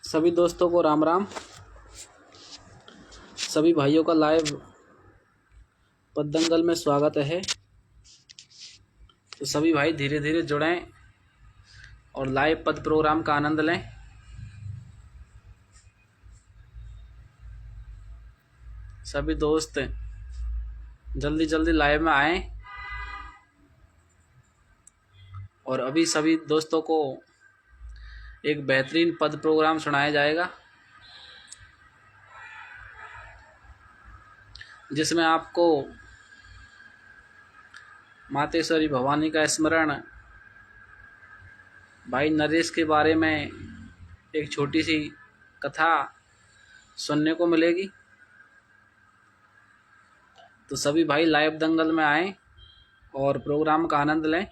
सभी दोस्तों को राम राम। सभी भाइयों का लाइव पद्दंगल में स्वागत है। तो सभी भाई धीरे धीरे जुड़ें और लाइव पद प्रोग्राम का आनंद लें। सभी दोस्त जल्दी जल्दी लाइव में आएं और अभी सभी दोस्तों को एक बेहतरीन पद प्रोग्राम सुनाया जाएगा जिसमें आपको मातेश्वरी भवानी का स्मरण, भाई नरेश के बारे में एक छोटी सी कथा सुनने को मिलेगी। तो सभी भाई लाइव दंगल में आएं और प्रोग्राम का आनंद लें।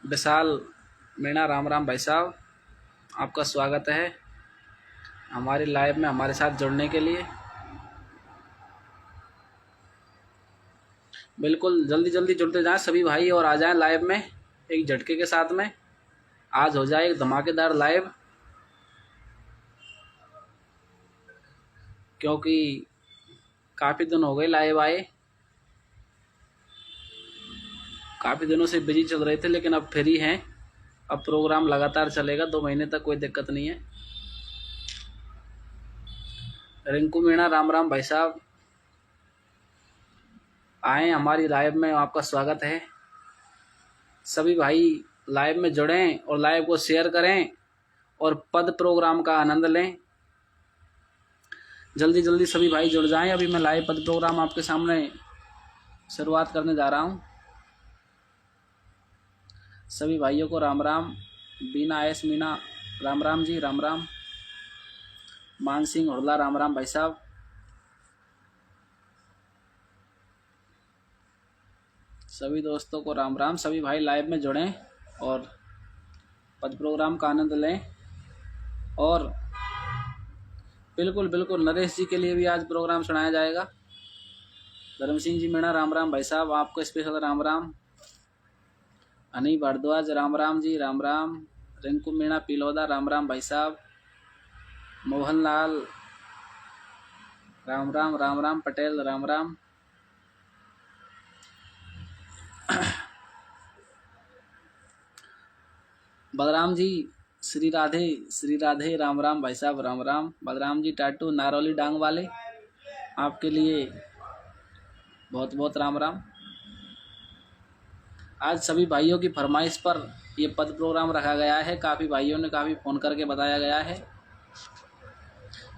विशाल मीणा राम राम भाई साहब, आपका स्वागत है हमारे लाइव में हमारे साथ जुड़ने के लिए। बिल्कुल जल्दी जल्दी जुड़ते जाएं सभी भाई और आ जाएं लाइव में एक झटके के साथ में। आज हो जाए एक धमाकेदार लाइव, क्योंकि काफ़ी दिन हो गए लाइव आए, काफ़ी दिनों से बिजी चल रहे थे, लेकिन अब फ्री हैं। अब प्रोग्राम लगातार चलेगा 2 महीने तक, कोई दिक्कत नहीं है। रिंकू मीणा राम राम भाई साहब, आए हमारी लाइव में, आपका स्वागत है। सभी भाई लाइव में जुड़ें और लाइव को शेयर करें और पद प्रोग्राम का आनंद लें। जल्दी जल्दी सभी भाई जुड़ जाएं। अभी मैं लाइव पद प्रोग्राम आपके सामने शुरुआत करने जा रहा हूं। सभी भाइयों को राम राम। बीना एस मीणा राम राम जी, राम राम। मान सिंह हुरला राम राम भाई साहब। सभी दोस्तों को राम राम। सभी भाई लाइव में जुड़ें और पद प्रोग्राम का आनंद लें। और बिल्कुल बिल्कुल नरेश जी के लिए भी आज प्रोग्राम सुनाया जाएगा। धर्म सिंह जी मीणा राम राम भाई साहब, आपको स्पेशल राम राम। अनी भारद्वाज राम राम जी, राम राम। रिंकू मीणा पिलोदा राम राम भाई साहब। मोहनलाल राम राम, राम राम। पटेल राम राम। बलराम जी श्री राधे राम राम भाई साहब, राम राम। बलराम जी टाटू नारौली डांग वाले, आपके लिए बहुत बहुत राम राम। आज सभी भाइयों की फरमाइश पर ये पद प्रोग्राम रखा गया है। काफ़ी भाइयों ने काफ़ी फ़ोन करके बताया गया है,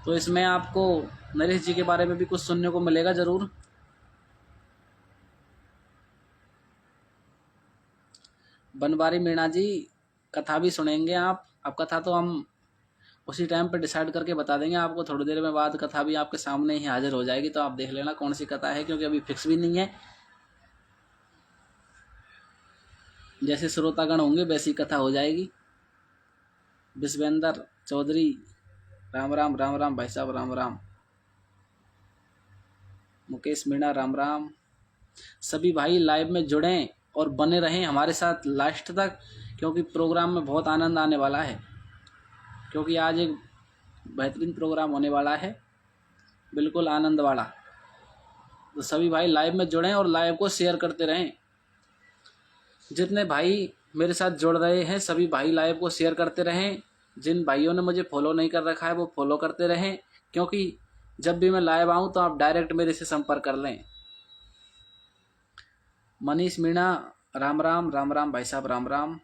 तो इसमें आपको नरेश जी के बारे में भी कुछ सुनने को मिलेगा ज़रूर। बनवारी मीणा जी कथा भी सुनेंगे आप। अब कथा तो हम उसी टाइम पर डिसाइड करके बता देंगे आपको, थोड़ी देर में बाद कथा भी आपके सामने ही हाजिर हो जाएगी, तो आप देख लेना कौन सी कथा है, क्योंकि अभी फिक्स भी नहीं है। जैसे श्रोतागण होंगे वैसी कथा हो जाएगी। विश्वेंद्र चौधरी राम राम, राम राम भाई साहब, राम राम। मुकेश मीणा राम राम। सभी भाई लाइव में जुड़ें और बने रहें हमारे साथ लास्ट तक, क्योंकि प्रोग्राम में बहुत आनंद आने वाला है। क्योंकि आज एक बेहतरीन प्रोग्राम होने वाला है, बिल्कुल आनंद वाला। तो सभी भाई लाइव में जुड़ें और लाइव को शेयर करते रहें। जितने भाई मेरे साथ जुड़ रहे हैं सभी भाई लाइव को शेयर करते रहें। जिन भाइयों ने मुझे फॉलो नहीं कर रखा है वो फॉलो करते रहें, क्योंकि जब भी मैं लाइव आऊँ तो आप डायरेक्ट मेरे से संपर्क कर लें। मनीष मीणा राम राम, राम राम भाई साहब, राम राम।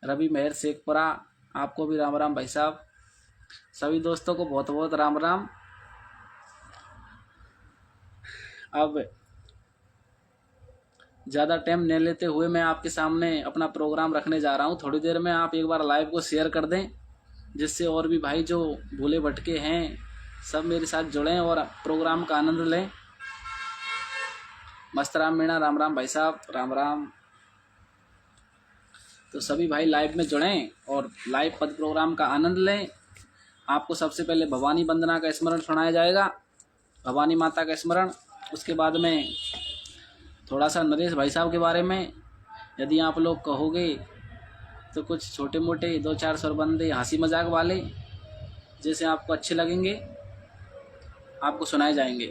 रवि मेहर शेखपुरा, आपको भी राम राम भाई साहब। सभी दोस्तों को बहुत बहुत राम राम। अब ज़्यादा टाइम नहीं लेते हुए मैं आपके सामने अपना प्रोग्राम रखने जा रहा हूँ। थोड़ी देर में आप एक बार लाइव को शेयर कर दें, जिससे और भी भाई जो भूले भटके हैं सब मेरे साथ जुड़ें और प्रोग्राम का आनंद लें। मस्तराम मीणा राम राम भाई साहब, राम राम। तो सभी भाई लाइव में जुड़ें और लाइव पद प्रोग्राम का आनंद लें। आपको सबसे पहले भवानी वंदना का स्मरण सुनाया जाएगा, भवानी माता का स्मरण। उसके बाद में थोड़ा सा नरेश भाई साहब के बारे में यदि आप लोग कहोगे तो कुछ छोटे मोटे 2-4 सरबंदे हंसी मजाक वाले जैसे आपको अच्छे लगेंगे आपको सुनाए जाएंगे।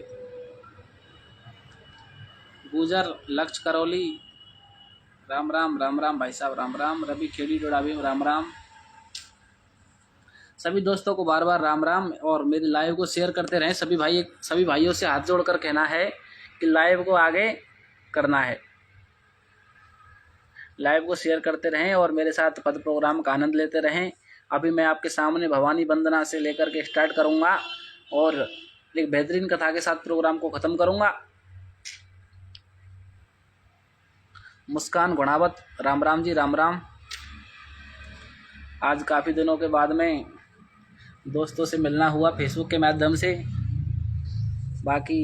गुजर लक्ष्य करौली, राम राम। राम राम भाई साहब, राम राम। रवि खेड़ी डोडावी, राम राम। सभी दोस्तों को बार बार राम राम, और मेरी लाइव को शेयर करते रहें। सभी भाइयों से हाथ जोड़कर कहना है कि लाइव को आगे करना है, लाइव को शेयर करते रहें और मेरे साथ पद प्रोग्राम का आनंद लेते रहें। अभी मैं आपके सामने भवानी वंदना से लेकर के स्टार्ट करूंगा और एक बेहतरीन कथा के साथ प्रोग्राम को ख़त्म करूंगा। मुस्कान गुणावत, राम राम जी, राम राम। आज काफ़ी दिनों के बाद में दोस्तों से मिलना हुआ फेसबुक के माध्यम से। बाकी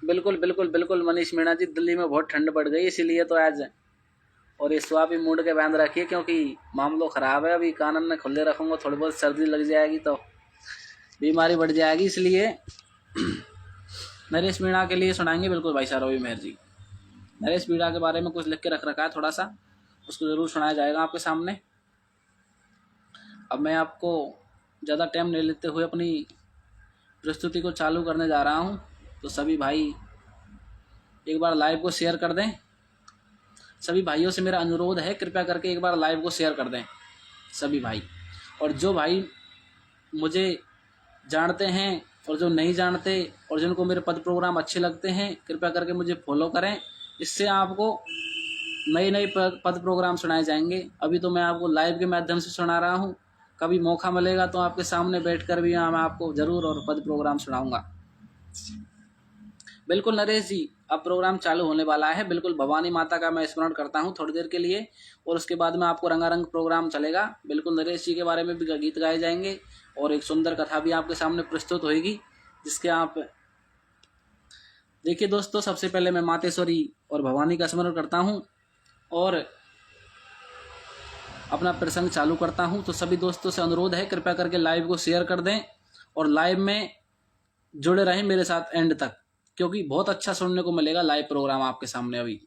बिल्कुल बिल्कुल बिल्कुल मनीष मीणा जी, दिल्ली में बहुत ठंड पड़ गई इसीलिए तो आज, और इस भी मूड के बांध रखिए क्योंकि मामलो ख़राब है। अभी कानन में खुले रखूँगा, थोड़ी बहुत सर्दी लग जाएगी तो बीमारी बढ़ जाएगी, इसलिए नरेश मीणा के लिए सुनाएंगे। बिल्कुल भाई साहब रवि मेहर जी, नरेश मीणा के बारे में कुछ लिख के रख रखा है थोड़ा सा, उसको ज़रूर सुनाया जाएगा आपके सामने। अब मैं आपको ज़्यादा टाइम नहीं लेते हुए अपनी प्रस्तुति को चालू करने जा रहा हूँ, तो सभी भाई एक बार लाइव को शेयर कर दें। सभी भाइयों से मेरा अनुरोध है, कृपया करके एक बार लाइव को शेयर कर दें सभी भाई। और जो भाई मुझे जानते हैं और जो नहीं जानते और जिनको मेरे पद प्रोग्राम अच्छे लगते हैं, कृपया करके मुझे फॉलो करें। इससे आपको नए नए पद प्रोग्राम सुनाए जाएंगे। अभी तो मैं आपको लाइव के माध्यम से सुना रहा हूँ, कभी मौका मिलेगा तो आपके सामने बैठकर भी मैं आपको ज़रूर और पद प्रोग्राम सुनाऊंगा। बिल्कुल नरेश जी, अब प्रोग्राम चालू होने वाला है। बिल्कुल भवानी माता का मैं स्मरण करता हूँ थोड़ी देर के लिए, और उसके बाद में आपको रंगारंग प्रोग्राम चलेगा। बिल्कुल नरेश जी के बारे में भी गीत गाए जाएंगे और एक सुंदर कथा भी आपके सामने प्रस्तुत होगी, जिसके आप देखिए। दोस्तों, सबसे पहले मैं मातेश्वरी और भवानी का स्मरण करता हूँ और अपना प्रसंग चालू करता हूँ। तो सभी दोस्तों से अनुरोध है, कृपया करके लाइव को शेयर कर दें और लाइव में जुड़े रहें मेरे साथ एंड तक, क्योंकि बहुत अच्छा सुनने को मिलेगा लाइव प्रोग्राम आपके सामने अभी।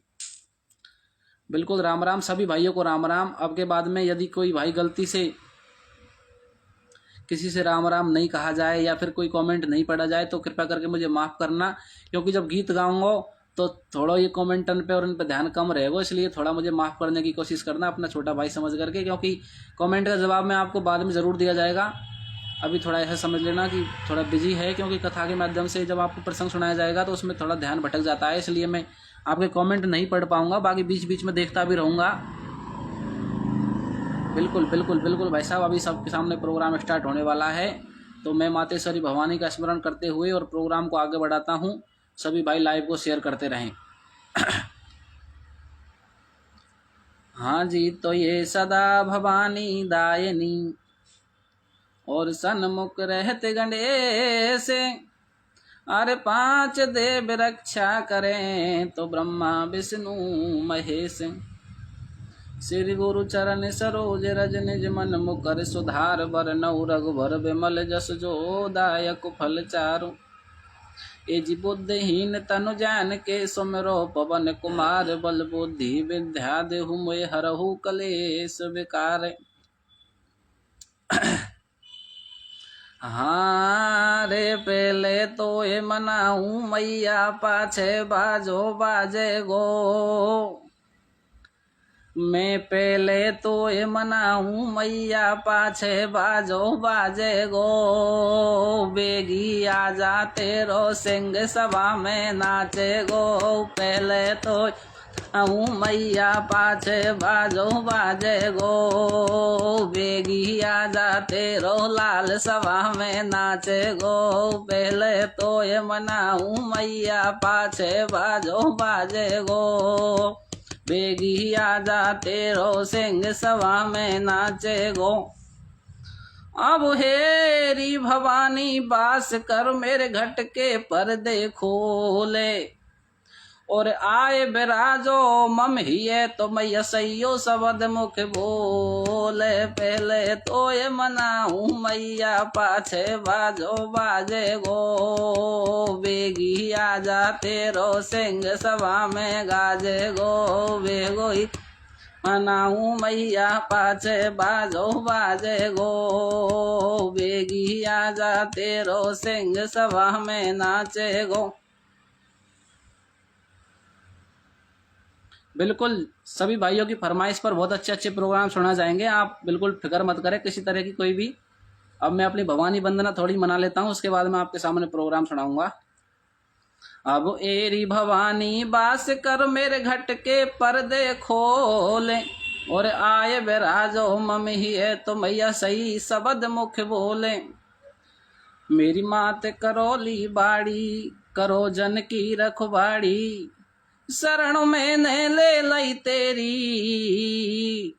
बिल्कुल राम राम, सभी भाइयों को राम राम। अब के बाद में यदि कोई भाई गलती से किसी से राम राम नहीं कहा जाए या फिर कोई कमेंट नहीं पढ़ा जाए तो कृपया करके मुझे माफ़ करना, क्योंकि जब गीत गाऊंगा तो थोड़ा ये कमेंटन पे और इन पे ध्यान कम रहेगा, इसलिए थोड़ा मुझे माफ़ करने की कोशिश करना अपना छोटा भाई समझ करके, क्योंकि कमेंट का जवाब मैं आपको बाद में ज़रूर दिया जाएगा। अभी थोड़ा ऐसा समझ लेना कि थोड़ा बिजी है, क्योंकि कथा के माध्यम से जब आपको प्रसंग सुनाया जाएगा तो उसमें थोड़ा ध्यान भटक जाता है, इसलिए मैं आपके कमेंट नहीं पढ़ पाऊंगा। बाकी बीच बीच में देखता भी रहूँगा। बिल्कुल बिल्कुल बिल्कुल भाई साहब, अभी सबके सामने प्रोग्राम स्टार्ट होने वाला है, तो मैं मातेश्वरी भवानी का स्मरण करते हुए और प्रोग्राम को आगे बढ़ाता हूँ। सभी भाई लाइव को शेयर करते रहें। हाँ जी, तो ये सदा भवानी दायनी और सन्मुख रहते गणेश, अरे 5 देव रक्षा करें तो ब्रह्मा विष्णु महेश। श्री गुरु चरण सरोज रज निज मन मुकर सुधार, बरनऊ रघुबर विमल जस जो दायक फल चारु। ए जी बुद्धिहीन तनु जान के सुमिरो पवन कुमार, बल बुद्धि विद्या देहु मोहि हरहु कलेश विकार। हाँ रे पहले तो ये मनाऊं मैया, पाछे बाजो बाजे गो। मैं पहले तो ये मनाऊं मैया, पाछे बाजो बाजे गो। बेगी आजा तेरो सिंह सभा में नाचे गो। पहले तो आऊं मैया, पाछे बाजो बाजे गो। बेगी आजा तेरो लाल सभा में नाचे गो। पहले तो ये मनाऊं मैया, पाछे बाजो बाजे गो। बेगी आजा तेरो सिंह सभा में नाचे गो। अब हेरी भवानी बास कर मेरे घट के पर्दे खोले, और आए बिराजो मम हिये तो मैया सैयो शब्द मुख बोले। पहले तो ये मनाऊं मैया पाछे बाजो बाजे गो। बेगी आजा तेरो सिंह सभा में गाजे गो। बेगो मनाऊं मैया पाछे बाजो बाजे गो। बेगी आजा तेरो सिंह सभा में नाचे गो। बिल्कुल सभी भाइयों की फरमाइश पर बहुत अच्छे अच्छे प्रोग्राम सुना जाएंगे, आप बिल्कुल फिक्र मत करें किसी तरह की कोई भी। अब मैं अपनी भवानी वंदना थोड़ी मना लेता हूँ, उसके बाद मैं आपके सामने प्रोग्राम सुनाऊंगा। अब एरी भवानी बास कर मेरे घट के पर्दे खोले। और आए बिराजो मम ही है तो मैया सही शब्द मुख बोले। मेरी मात करोली बाड़ी करो जन की रखवाड़ी। शरण मैंने ले लई तेरी।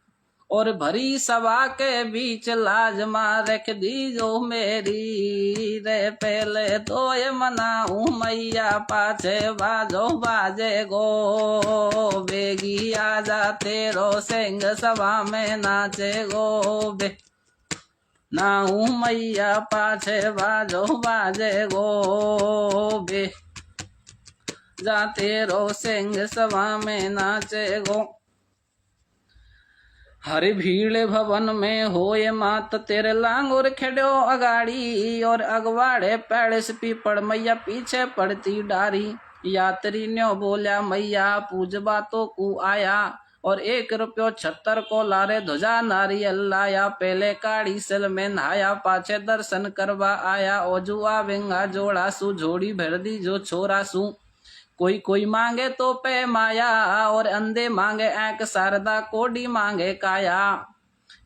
और भरी सभा के बीच लाज मां रख दी जो मेरी। रे पहले तो ये मनाऊं मैया पाछे बाजो बाजे गो। बेगी आजा तेरो सिंह सभा में नाचे गो। बे नाऊं मैया पाछे बाजो बाजे गो। बे जा तेरो सिंह सभा में नाचे गो। हरि भीड़ भवन में होए मात तेरे लांगुर खेड्यो अगाड़ी। और अगवाड़े पैड़स पीपड़ मैया पीछे पड़ती डारी। यात्री न्यो बोल्या मैया पूजबा तो कु आया। और 1.76 को लारे ध्वजा नारियल लाया। पहले काड़ी सल में नहाया पाछे दर्शन करवा आया। ओजुआ विंगा जोड़ा सु जोड़ी भर दी जो छोरा सु। कोई कोई मांगे तो पे माया। और अंधे मांगे ऐक शारदा कोडी मांगे काया।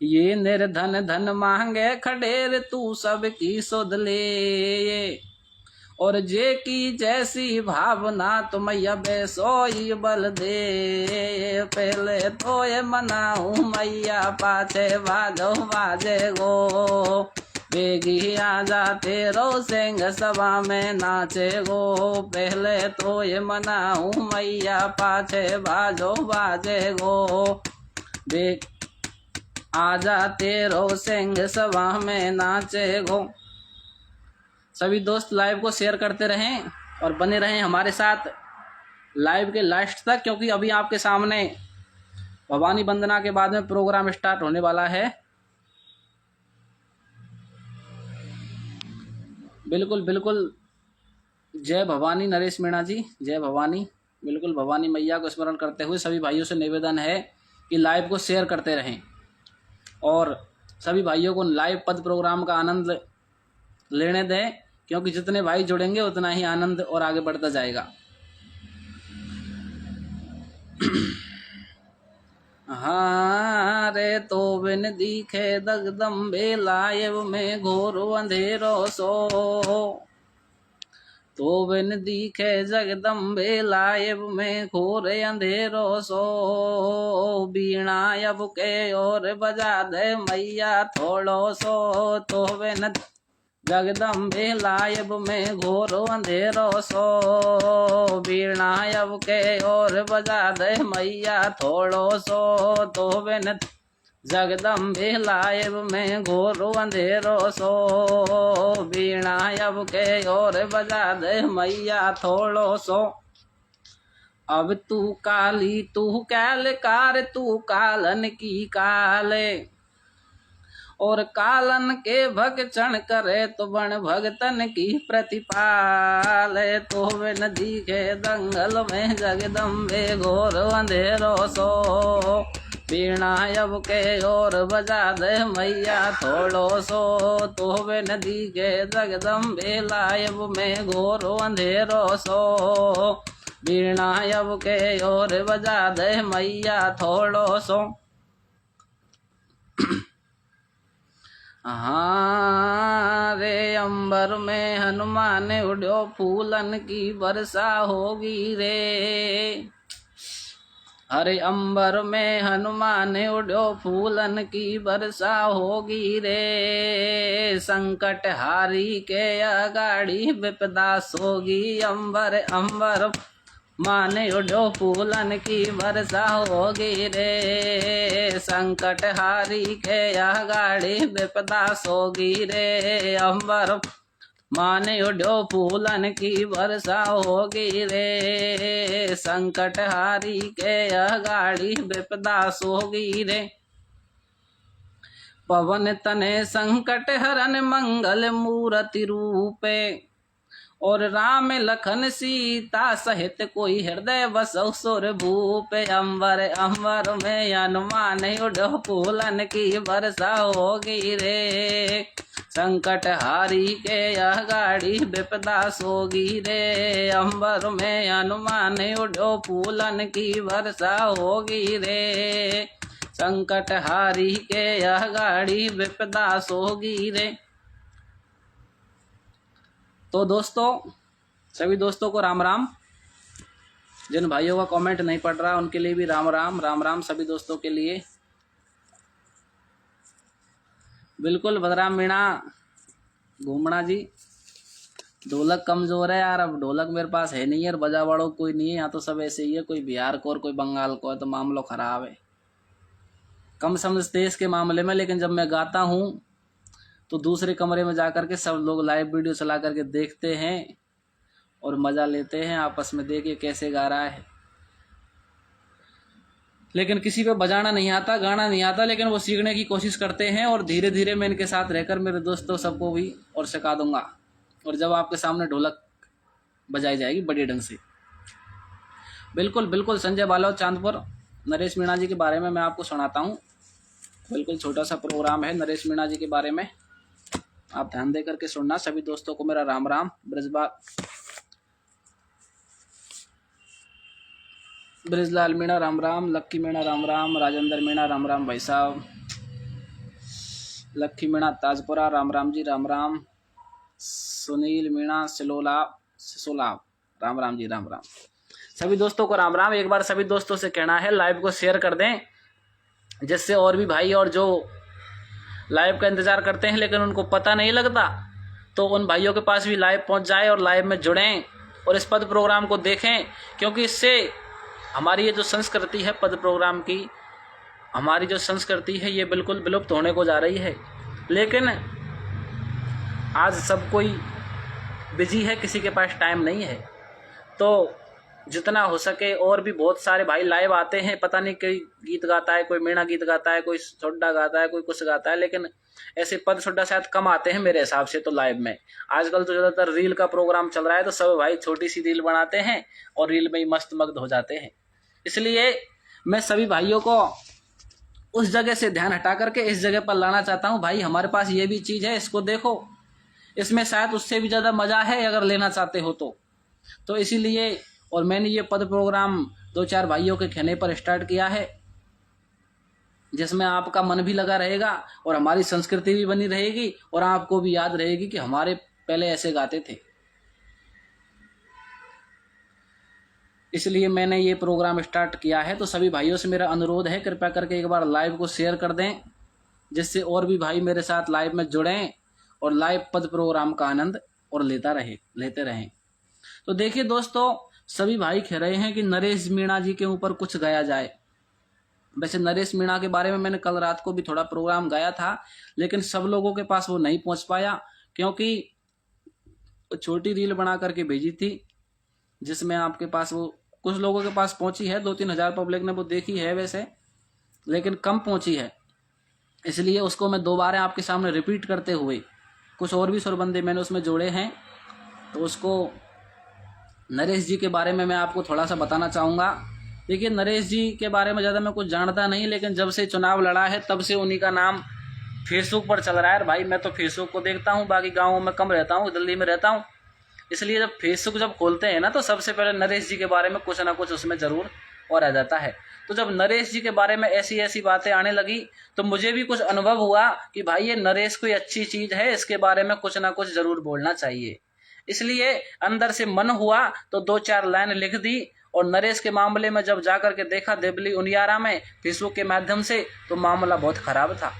ये निर्धन धन मांगे खडेर तू सबकी सुध ले। और जे की जैसी भावना तो मैया बेसोई बल दे। पहले तो ये मनाऊं मैया पाछे बाजो बाजे गो। बेगी आजा तेरो सिंह सभा में नाचे गो। पहले तो ये मनाऊं मैया पाछे बाजो बाजे गो। बेग आजा तेरो सिंह सभा में नाचे गो। सभी दोस्त लाइव को शेयर करते रहें और बने रहें हमारे साथ लाइव के लास्ट तक, क्योंकि अभी आपके सामने भवानी वंदना के बाद में प्रोग्राम स्टार्ट होने वाला है। बिल्कुल बिल्कुल जय भवानी नरेश मीणा जी, जय भवानी। बिल्कुल भवानी मैया को स्मरण करते हुए सभी भाइयों से निवेदन है कि लाइव को शेयर करते रहें और सभी भाइयों को लाइव पद प्रोग्राम का आनंद लेने दें, क्योंकि जितने भाई जुड़ेंगे उतना ही आनंद और आगे बढ़ता जाएगा। हाँ रे तो बिन दिखे दगदम्बे लायव में घोर अंधेरो सो। तो बिन दिखे जगदम्बे लायव में घोर अंधेरो सो। बीणा अब के और बजा दे मैया थोड़ो सो। तो बिन जगदम्बे लायब में घोर अंधेरो सो। बीणा अब के और बजा दे मैया थोड़ो सो। तो बिन जगदम्बे लायब में घोर अंधेरो सो। बीणा अब के और बजा दे मैया थोड़ो सो। अब तू काली तू कैलकार तू कालन की काले। और कालन के भक्षण करे तो बन भगतन की प्रतिपाल। तो वे नदी के दंगल में जगदम्बे घोर अंधेरो सो। बीणा अब के और बजा दे मैया थोड़ो सो। तो वे नदी के जगदम्बे लायब में घोर अंधेरो सो। बीणा अब के और बजा दे मैया थोड़ो सो। हाँ रे अंबर में हनुमान उड़ो फूलन की वर्षा होगी रे। हरे अंबर में हनुमान उड़ो फूलन की वर्षा होगी रे। संकट हारी के अगाड़ी विपदा सोगी। अंबर अंबर माने उड़ो फूलन की वर्षा होगी रे, संकट हारी के यह गाड़ी विपदा सोगी रे। अंबर माने उड़ो फूलन की वर्षा होगी रे, संकट हारी के यह गाड़ी विपदा सोगी रे। पवन तने संकट हरन मंगल मूर्ति रूपे, और राम लखन सीता सहित कोई हृदय बसौ सुर भूप। अंबर अंबर में अनुमान उड़ो फूलन की वर्षा होगी रे, संकट हारी के यह गाड़ी विपदा सोगी रे। अंबर में अनुमान उड़ो फूलन की वर्षा होगी रे, संकट हारी के यह गाड़ी विपदा सोगी रे। तो दोस्तों, सभी दोस्तों को राम राम। जिन भाइयों का कमेंट नहीं पढ़ रहा उनके लिए भी राम राम, राम राम सभी दोस्तों के लिए। बिल्कुल बदराम मीणा घूमना जी, ढोलक कमजोर है यार। अब ढोलक मेरे पास है नहीं है, बजा वालों कोई नहीं है यहाँ, तो सब ऐसे ही है, कोई बिहार को और कोई बंगाल को है, तो मामला खराब है। कम समझते इसके मामले में, लेकिन जब मैं गाता हूँ तो दूसरे कमरे में जाकर के सब लोग लाइव वीडियो चला करके देखते हैं और मज़ा लेते हैं, आपस में देखिए कैसे गा रहा है। लेकिन किसी को बजाना नहीं आता, गाना नहीं आता, लेकिन वो सीखने की कोशिश करते हैं, और धीरे धीरे मैं इनके साथ रहकर मेरे दोस्तों सबको भी और सिखा दूंगा। और जब आपके सामने ढोलक बजाई जाएगी बड़े ढंग से। बिल्कुल बिल्कुल संजय बालो चांदपुर, नरेश मीणा जी के बारे में मैं आपको सुनाता हूँ। बिल्कुल छोटा सा प्रोग्राम है नरेश मीणा जी के बारे में, आप ध्यान दे करके सुनना। सभी दोस्तों को मेरा राम राम। ब्रिजलाल मीणा राम राम, लक्की मीणा राम राम, राजेंद्र मीणा राम राम भाई साहब, लक्की मीणा ताजपुरा राम राम जी राम राम, सुनील मीणा सिसोला राम राम जी राम राम। सभी दोस्तों को राम राम। एक बार सभी दोस्तों से कहना है लाइव को शेयर कर दें, जिससे और भी भाई और जो लाइव का इंतजार करते हैं लेकिन उनको पता नहीं लगता, तो उन भाइयों के पास भी लाइव पहुंच जाए और लाइव में जुड़ें और इस पद प्रोग्राम को देखें। क्योंकि इससे हमारी ये जो संस्कृति है पद प्रोग्राम की, हमारी जो संस्कृति है ये बिल्कुल विलुप्त होने को जा रही है। लेकिन आज सब कोई बिजी है, किसी के पास टाइम नहीं है, तो जितना हो सके, और भी बहुत सारे भाई लाइव आते हैं, पता नहीं कोई गीत गाता है, कोई मीणा गीत गाता है, कोई सोड्डा गाता है, कोई कुछ गाता है, लेकिन ऐसे पद सोड्डा शायद कम आते हैं मेरे हिसाब से तो लाइव में। आजकल तो ज़्यादातर रील का प्रोग्राम चल रहा है, तो सब भाई छोटी सी रील बनाते हैं और रील में ही मस्त मग्न हो जाते हैं। इसलिए मैं सभी भाइयों को उस जगह से ध्यान हटा करके इस जगह पर लाना चाहता हूँ। भाई हमारे पास ये भी चीज़ है, इसको देखो, इसमें शायद उससे भी ज़्यादा मज़ा है अगर लेना चाहते हो तो इसीलिए। और मैंने ये पद प्रोग्राम 2-4 भाइयों के कहने पर स्टार्ट किया है, जिसमें आपका मन भी लगा रहेगा और हमारी संस्कृति भी बनी रहेगी और आपको भी याद रहेगी कि हमारे पहले ऐसे गाते थे। इसलिए मैंने ये प्रोग्राम स्टार्ट किया है। तो सभी भाइयों से मेरा अनुरोध है, कृपया करके एक बार लाइव को शेयर कर दें, जिससे और भी भाई मेरे साथ लाइव में जुड़ें और लाइव पद प्रोग्राम का आनंद और लेते रहें। तो देखिए दोस्तों, सभी भाई कह रहे हैं कि नरेश मीणा जी के ऊपर कुछ गाया जाए। वैसे नरेश मीणा के बारे में मैंने कल रात को भी थोड़ा प्रोग्राम गाया था, लेकिन सब लोगों के पास वो नहीं पहुंच पाया, क्योंकि छोटी रील बना करके भेजी थी, जिसमें आपके पास वो कुछ लोगों के पास पहुंची है, 2-3 हज़ार पब्लिक ने वो देखी है वैसे, लेकिन कम पहुंची है। इसलिए उसको मैं दोबारा आपके सामने रिपीट करते हुए कुछ और भी सुरबंदे मैंने उसमें जोड़े हैं, तो उसको नरेश जी के बारे में मैं आपको थोड़ा सा बताना चाहूँगा। देखिए, नरेश जी के बारे में ज़्यादा मैं कुछ जानता नहीं, लेकिन जब से चुनाव लड़ा है तब से उन्हीं का नाम फेसबुक पर चल रहा है। भाई मैं तो फेसबुक को देखता हूँ, बाकी गाँवों में कम रहता हूँ, दिल्ली में रहता हूँ, इसलिए जब फेसबुक जब खोलते हैं ना, तो सबसे पहले नरेश जी के बारे में कुछ ना कुछ उसमें ज़रूर और आ जाता है। तो जब नरेश जी के बारे में ऐसी ऐसी बातें आने लगी, तो मुझे भी कुछ अनुभव हुआ कि भाई ये नरेश कोई अच्छी चीज़ है, इसके बारे में कुछ ना कुछ ज़रूर बोलना चाहिए। इसलिए अंदर से मन हुआ तो 2-4 लाइन लिख दी। और नरेश के मामले में जब जाकर के देखा देवली उनियारा में फेसबुक के माध्यम से, तो मामला बहुत ख़राब था।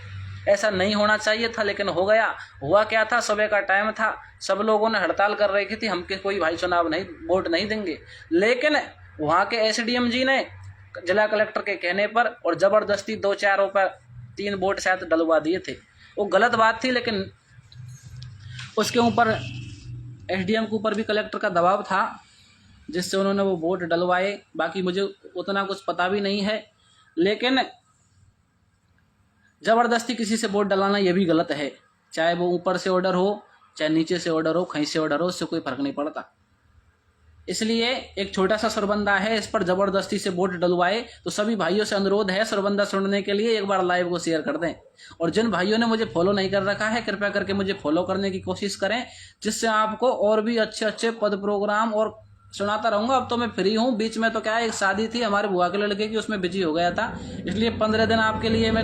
ऐसा नहीं होना चाहिए था, लेकिन हो गया। हुआ क्या था, सुबह का टाइम था, सब लोगों ने हड़ताल कर रही थी, हम के कोई भाई चुनाव नहीं, वोट नहीं देंगे। लेकिन वहाँ के एसडीएम जी ने जिला कलेक्टर के कहने पर और ज़बरदस्ती 2-4 पर 3 वोट शायद डलवा दिए थे। वो गलत बात थी, लेकिन उसके ऊपर एसडीएम के ऊपर भी कलेक्टर का दबाव था, जिससे उन्होंने वो वोट डलवाए। बाकी मुझे उतना कुछ पता भी नहीं है, लेकिन ज़बरदस्ती किसी से वोट डलाना ये भी गलत है। चाहे वो ऊपर से ऑर्डर हो, चाहे नीचे से ऑर्डर हो, कहीं से ऑर्डर हो, उससे कोई फर्क नहीं पड़ता। इसलिए एक छोटा सा सुरबंदा है, इस पर ज़बरदस्ती से वोट डलवाए। तो सभी भाइयों से अनुरोध है, सुरबंदा सुनने के लिए एक बार लाइव को शेयर कर दें। और जिन भाइयों ने मुझे फॉलो नहीं कर रखा है, कृपया करके मुझे फॉलो करने की कोशिश करें, जिससे आपको और भी अच्छे अच्छे पद प्रोग्राम और सुनाता रहूँगा। अब तो मैं फ्री हूँ, बीच में तो क्या है, एक शादी थी हमारे बुआ के लड़के की, उसमें बिजी हो गया था, इसलिए 15 दिन आपके लिए मैं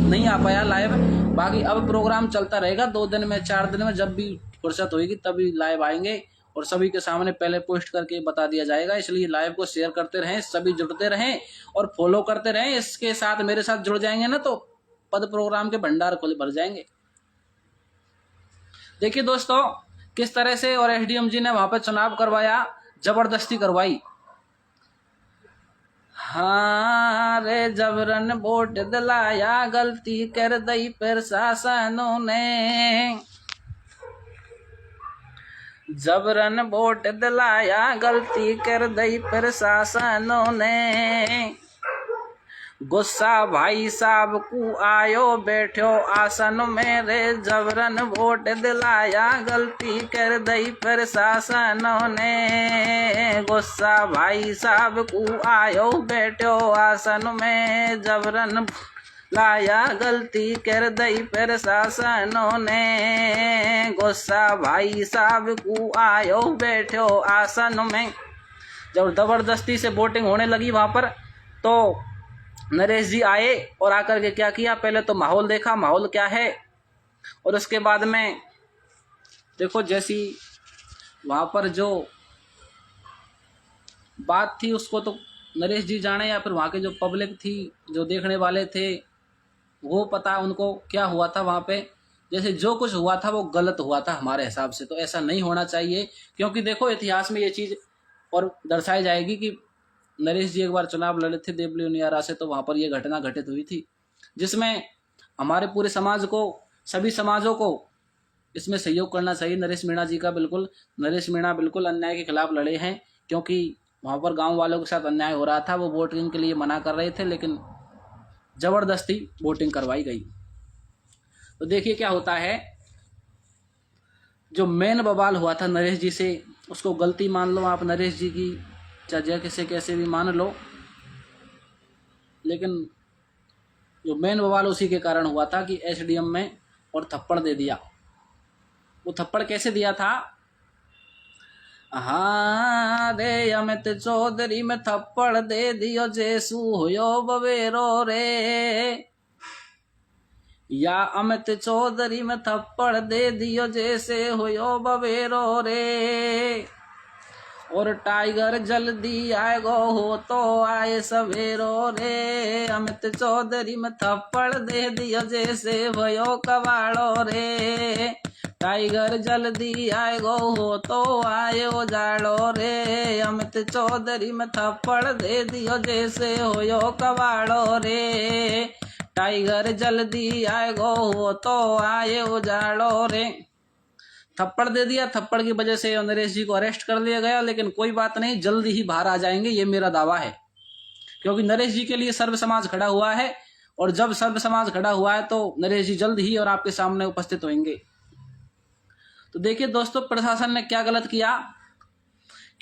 नहीं आ पाया लाइव। बाकी अब प्रोग्राम चलता रहेगा, 2 दिन में 4 दिन में जब भी फुर्सत होगी तभी लाइव आएंगे और सभी के सामने पहले पोस्ट करके बता दिया जाएगा। इसलिए लाइव को शेयर करते रहें, सभी जुड़ते रहें और फॉलो करते रहें। इसके साथ मेरे साथ जुड़ जाएंगे ना तो पद प्रोग्राम के भंडार खुले भर जाएंगे। देखिए दोस्तों, किस तरह से और एसडीएम जी ने वहां पर चुनाव करवाया, जबरदस्ती करवाई। हाँ रे जबरन वोट दिलाया, गलती कर दी प्रशासनों ने। जबरन वोट दिलाया, गलती कर दी प्रशासनों ने। गुस्सा भाई साहब को आयो, बैठो आसन में रे। जबरन वोट दिलाया, गलती कर दी प्रशासनों ने। गुस्सा भाई साहब को आयो, बैठो आसन में। जबरन लाया, गलती कर दी प्रशासनों ने। गुस्सा भाई साहब को आयो, बैठो आसन में। जब जबरदस्ती से वोटिंग होने लगी वहां पर, तो नरेश जी आए और आकर के क्या किया, पहले तो माहौल देखा, माहौल क्या है, और उसके बाद में देखो जैसी वहां पर जो बात थी उसको तो नरेश जी जाने, या फिर वहां के जो पब्लिक थी, जो देखने वाले थे, वो पता उनको क्या हुआ था वहां पे। जैसे जो कुछ हुआ था वो गलत हुआ था हमारे हिसाब से, तो ऐसा नहीं होना चाहिए। क्योंकि देखो इतिहास में ये चीज और दर्शाई जाएगी कि नरेश जी एक बार चुनाव लड़े थे देवली उनियारा से, तो वहां पर यह घटना घटित हुई थी, जिसमें हमारे पूरे समाज को, सभी समाजों को इसमें सहयोग करना चाहिए। नरेश मीणा जी का बिल्कुल, नरेश मीणा बिल्कुल अन्याय के खिलाफ लड़े हैं, क्योंकि वहां पर गांव वालों के साथ अन्याय हो रहा था। वो वोटिंग के लिए मना कर रहे थे, लेकिन जबरदस्ती वोटिंग करवाई गई। तो देखिए क्या होता है, जो मेन बवाल हुआ था नरेश जी से, उसको गलती मान लो आप नरेश जी की, चाहे किसे कैसे भी मान लो, लेकिन जो मेन बवाल उसी के कारण हुआ था कि एसडीएम में और थप्पड़ दे दिया। वो थप्पड़ कैसे दिया था, हाँ रे अमित चौधरी में थप्पड़ दे दियो, जेसु होयो बवेरो रे। या अमित चौधरी में थप्पड़ दे दियो, जैसे होयो बवेरो रे। और टाइगर जल्दी आएगो, हो तो आए सवेरो रे। अमित चौधरी में थप्पड़ दे दियो, जैसे भयो कबाड़ो रे। टाइगर जल्दी आएगो, हो तो आए उजाड़ो रे। अमित चौधरी में थप्पड़ दे दियो, जैसे होयो कबाड़ो रे। टाइगर जल्दी आएगो, हो तो आए उजाड़ो रे। थप्पड़ दे दिया, थप्पड़ की वजह से नरेश जी को अरेस्ट कर लिया गया, लेकिन कोई बात नहीं, जल्दी ही बाहर आ जाएंगे, ये मेरा दावा है। क्योंकि नरेश जी के लिए सर्व समाज खड़ा हुआ है, और जब सर्व समाज खड़ा हुआ है तो नरेश जी जल्द ही और आपके सामने उपस्थित होंगे। तो देखिए दोस्तों, प्रशासन ने क्या गलत किया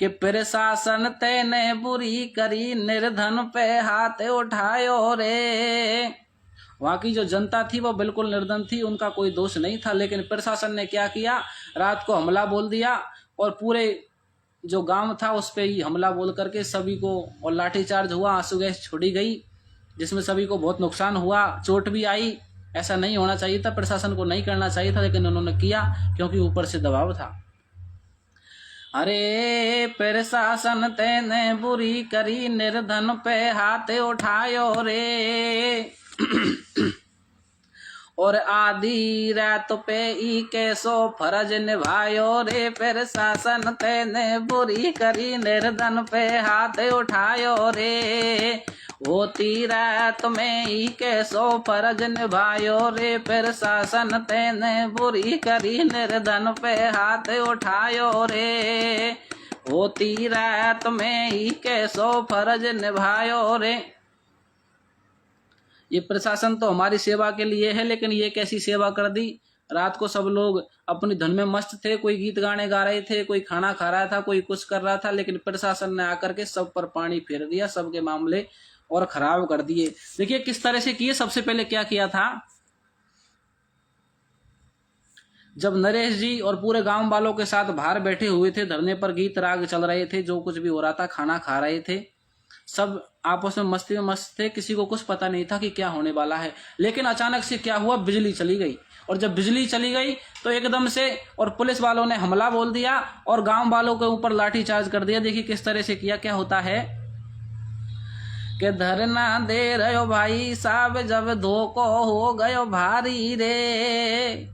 कि प्रशासन तेने बुरी करी, निर्धन पे हाथ उठायो रे। वहाँ की जो जनता थी वो बिल्कुल निर्धन थी, उनका कोई दोष नहीं था, लेकिन प्रशासन ने क्या किया, रात को हमला बोल दिया और पूरे जो गांव था उस पे ही हमला बोल करके सभी को, और लाठीचार्ज हुआ, आंसू गैस छोड़ी गई, जिसमें सभी को बहुत नुकसान हुआ, चोट भी आई। ऐसा नहीं होना चाहिए था, प्रशासन को नहीं करना चाहिए था, लेकिन उन्होंने किया क्योंकि ऊपर से दबाव था। अरे प्रशासन तेने बुरी करी, निर्धन पे हाथ उठायो रे। और आधी रात पे ई के सो फर्ज निभायो रे, फिर शासन तेने बुरी करी निर्धन पे हाथ उठायो रे। होती रात में ई के सो फर्ज निभायो रे, फिर शासन तेने बुरी करी निर्धन पे हाथ उठायो रे। होती रात में ई के सो फर्ज निभायो रे। ये प्रशासन तो हमारी सेवा के लिए है, लेकिन ये कैसी सेवा कर दी। रात को सब लोग अपनी धुन में मस्त थे, कोई गीत गाने गा रहे थे, कोई खाना खा रहा था, कोई कुछ कर रहा था, लेकिन प्रशासन ने आकर के सब पर पानी फेर दिया, सबके मामले और खराब कर दिए। देखिए किस तरह से किए। सबसे पहले क्या किया था, जब नरेश जी और पूरे गांव वालों के साथ बाहर बैठे हुए थे, धरने पर गीत राग चल रहे थे, जो कुछ भी हो रहा था, खाना खा रहे थे, सब आपस में मस्ती में मस्त थे, किसी को कुछ पता नहीं था कि क्या होने वाला है। लेकिन अचानक से क्या हुआ, बिजली चली गई। और जब बिजली चली गई तो एकदम से और पुलिस वालों ने हमला बोल दिया और गांव वालों के ऊपर लाठीचार्ज कर दिया। देखिए किस तरह से किया। क्या होता है कि धरना दे रहे भाई साहब, जब धोखो हो गयो भारी रे।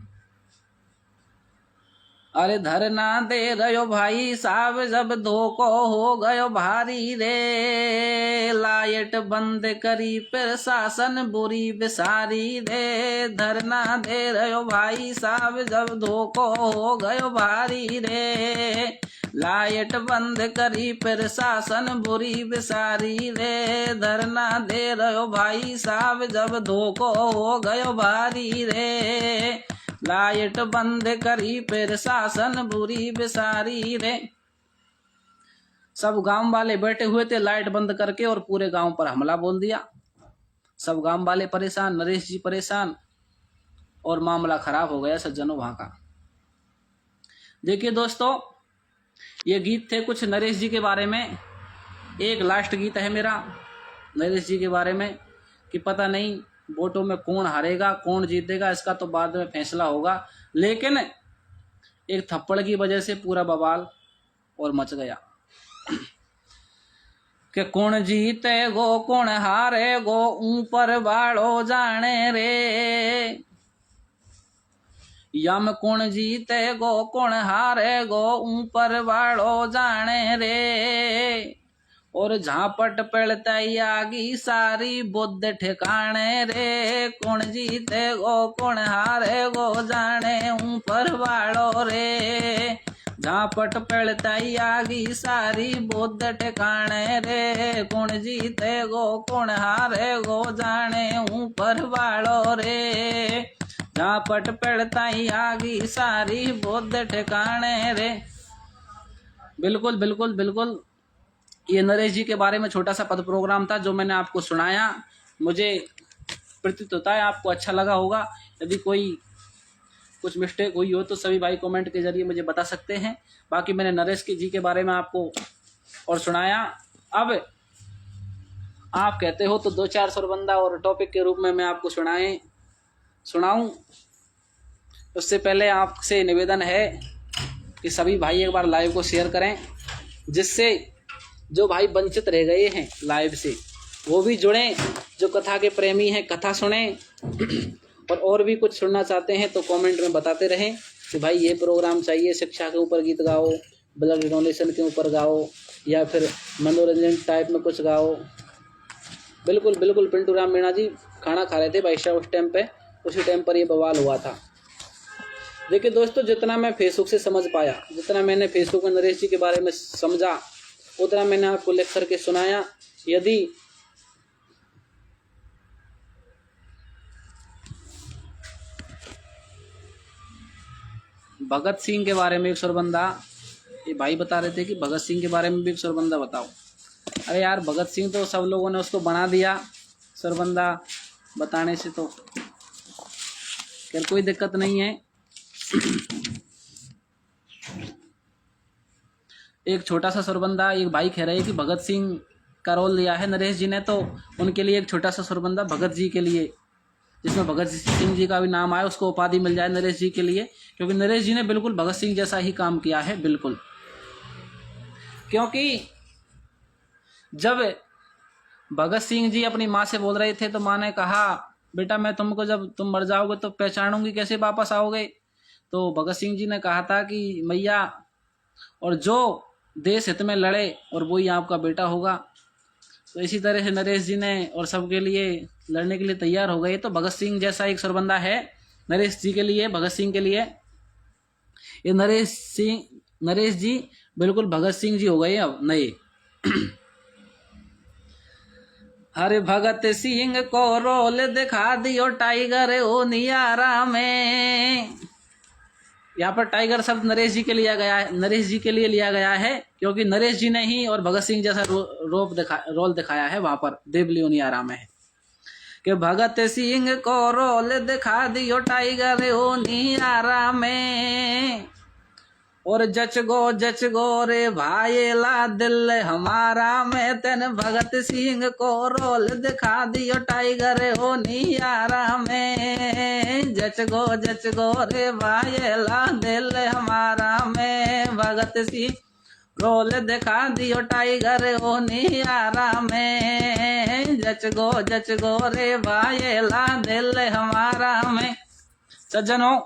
अरे धरना दे रहे भाई साहब, जब धोखो हो गयो भारी रे। लाइट बंद करी प्रशासन बुरी बिसारी रे। धरना दे रहे भाई साहब, जब धोखो हो गयो भारी रे। लाइट बंद करी प्रशासन बुरी बिसारी रे। धरना दे रहे भाई साहब, जब धोखो हो गयो भारी रे। लाइट बंद करी प्रशासन बुरी बिसारी रे। सब गांव वाले बैठे हुए थे लाइट बंद करके और पूरे गांव पर हमला बोल दिया। सब गांव वाले परेशान, नरेश जी परेशान और मामला खराब हो गया सज्जनों वहां का। देखिए दोस्तों, ये गीत थे कुछ नरेश जी के बारे में। एक लास्ट गीत है मेरा नरेश जी के बारे में कि पता नहीं वोटों में कौन हारेगा कौन जीतेगा, इसका तो बाद में फैसला होगा, लेकिन एक थप्पड़ की वजह से पूरा बवाल और मच गया कि कौन जीते गो कौन हारे गो, ऊपर वालो जाने रे। यम कौन जीते गो कौन हारे गो, ऊपर वालो जाने रे। और झापट पड़ती आगी सारी बुद्ध ठिकाने रे। कौन जीते गो कौन हारे गो, जाने ऊपर वालो रे। झापट पड़ती आगी सारी बुद्ध ठिकाने रे। कौन जीते गो कौन हारे गो, जाने ऊपर वालो रे। झापट पड़ती आगी सारी बुद्ध ठिकाने रे। बिल्कुल बिल्कुल बिल्कुल, ये नरेश जी के बारे में छोटा सा पद प्रोग्राम था जो मैंने आपको सुनाया। मुझे प्रतीत होता है आपको अच्छा लगा होगा। यदि कोई कुछ मिस्टेक हुई हो तो सभी भाई कमेंट के जरिए मुझे बता सकते हैं। बाकी मैंने नरेश जी के बारे में आपको और सुनाया। अब आप कहते हो तो 2-4 सुरबंदा और टॉपिक के रूप में मैं आपको सुनाऊं। उससे पहले आपसे निवेदन है कि सभी भाई एक बार लाइव को शेयर करें, जिससे जो भाई वंचित रह गए हैं लाइव से वो भी जुड़ें। जो कथा के प्रेमी हैं कथा सुने और भी कुछ सुनना चाहते हैं तो कमेंट में बताते रहें कि भाई ये प्रोग्राम चाहिए, शिक्षा के ऊपर गीत गाओ, ब्लड डोनेशन के ऊपर गाओ, या फिर मनोरंजन टाइप में कुछ गाओ। बिल्कुल बिल्कुल पिंटू राम मीणा जी खाना खा रहे थे भाई साहब उस टाइम पे, उसी टाइम पर ये बवाल हुआ था। देखिए दोस्तों, जितना मैं फेसबुक से समझ पाया, जितना मैंने फेसबुक में नरेश जी के बारे में समझा, उतना मैंने आपको लिख करके सुनाया। यदि भगत सिंह के बारे में एक सुरबंदा, ये भाई बता रहे थे कि भगत सिंह के बारे में भी एक सुरबंदा बताओ। अरे यार, भगत सिंह तो सब लोगों ने उसको बना दिया सुरबंदा बताने से, तो खैर कोई दिक्कत नहीं है। एक छोटा सा सुरबंदा, एक भाई कह रहे हैं कि भगत सिंह का रोल लिया है नरेश जी ने, तो उनके लिए एक छोटा सा सुरबंदा भगत जी के लिए, जिसमें भगत सिंह जी का भी नाम आए, उसको उपाधि मिल जाए नरेश जी के लिए, क्योंकि नरेश जी ने बिल्कुल भगत सिंह जैसा ही काम किया है। बिल्कुल, क्योंकि जब भगत सिंह जी अपनी माँ से बोल रहे थे तो माँ ने कहा बेटा मैं तुमको जब तुम मर जाओगे तो पहचानूंगी कैसे, वापस आओगे। तो भगत सिंह जी ने कहा था कि मैया, और जो देश हित में लड़े और वही आपका बेटा होगा। तो इसी तरह से नरेश जी ने और सबके लिए लड़ने के लिए तैयार हो गए। तो भगत सिंह जैसा एक सरबंदा है नरेश जी के लिए, भगत सिंह के लिए। ये नरेश जी बिल्कुल भगत सिंह जी हो गए अब नए। हरे भगत सिंह को रोल दिखा दियो टाइगर ओ नियारा में। यहाँ पर टाइगर शब्द नरेश जी के लिया गया है, नरेश जी के लिए लिया गया है, क्योंकि नरेश जी ने ही और भगत सिंह जैसा रोल दिखाया है वहां पर देवली नियारा में। कि भगत सिंह को रोल दिखा दियो टाइगर ओ नियारा में, और जच गो रे भाईला दिल हमारा में। तेन भगत सिंह को रोल दिखा दियो टाइगर ओ नियारा में। जच गो रे भाईला दिल हमारा में। भगत सिंह रोल दिखा दियो टाइगर ओ नियारा में। जच गो रे भाईला दिल हमारा में। सज्जनों,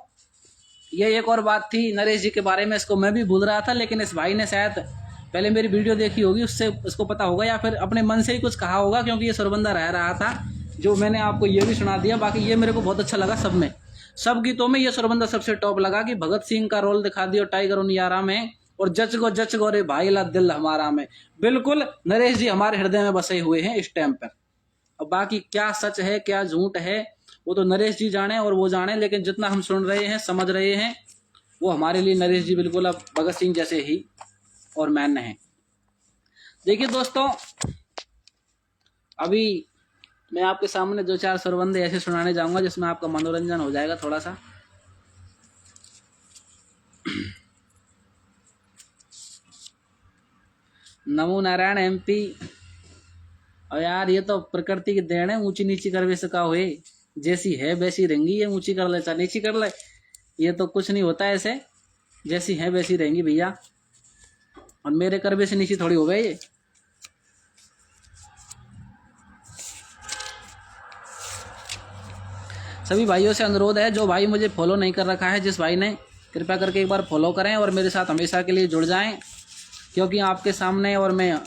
ये एक और बात थी नरेश जी के बारे में, इसको मैं भी भूल रहा था, लेकिन इस भाई ने शायद पहले मेरी वीडियो देखी होगी, उससे उसको पता होगा या फिर अपने मन से ही कुछ कहा होगा, क्योंकि ये सरबंदा रह रहा था जो मैंने आपको ये भी सुना दिया। बाकी ये मेरे को बहुत अच्छा लगा, सब में, सब गीतों में ये सरबंदा सबसे टॉप लगा कि भगत सिंह का रोल दिखा दियो टाइगर नियारा में, और जच गो रे भाई ला दिल हमारा में। बिल्कुल नरेश जी हमारे हृदय में बसे हुए हैं इस टाइम पर। अब बाकी क्या सच है क्या झूठ है वो तो नरेश जी जाने और वो जाने, लेकिन जितना हम सुन रहे हैं समझ रहे हैं वो हमारे लिए नरेश जी बिल्कुल अब भगत सिंह जैसे ही और मैन हैं। देखिए दोस्तों, अभी मैं आपके सामने 2-4 सरबंदे ऐसे सुनाने जाऊंगा जिसमें आपका मनोरंजन हो जाएगा थोड़ा सा। नमो नारायण एमपी। और यार ये तो प्रकृति की देन है, ऊंची नीची कर भी सका हुए, जैसी है वैसी रहेंगी, ये ऊंची कर ले चाहे नीची कर ले, ये तो कुछ नहीं होता ऐसे, जैसी है वैसी रहेंगी भैया। और मेरे करबे से नीची थोड़ी हो गई ये। सभी भाइयों से अनुरोध है, जो भाई मुझे फॉलो नहीं कर रखा है, जिस भाई ने, कृपया करके एक बार फॉलो करें और मेरे साथ हमेशा के लिए जुड़ जाएं, क्योंकि आपके सामने और मैं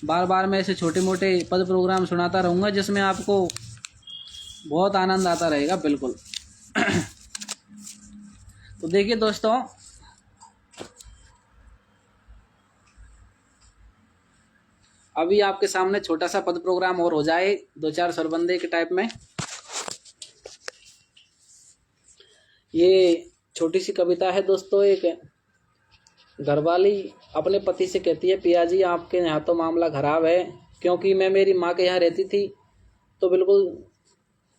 बार बार मैं ऐसे छोटे मोटे पद प्रोग्राम सुनाता रहूँगा जिसमें आपको बहुत आनंद आता रहेगा बिल्कुल। तो देखिए दोस्तों, अभी आपके सामने छोटा सा पद प्रोग्राम और हो जाए 2-4 सरबंदे के टाइप में। ये छोटी सी कविता है दोस्तों। एक घरवाली अपने पति से कहती है, पिया जी आपके यहाँ तो मामला खराब है, क्योंकि मैं मेरी माँ के यहाँ रहती थी तो बिल्कुल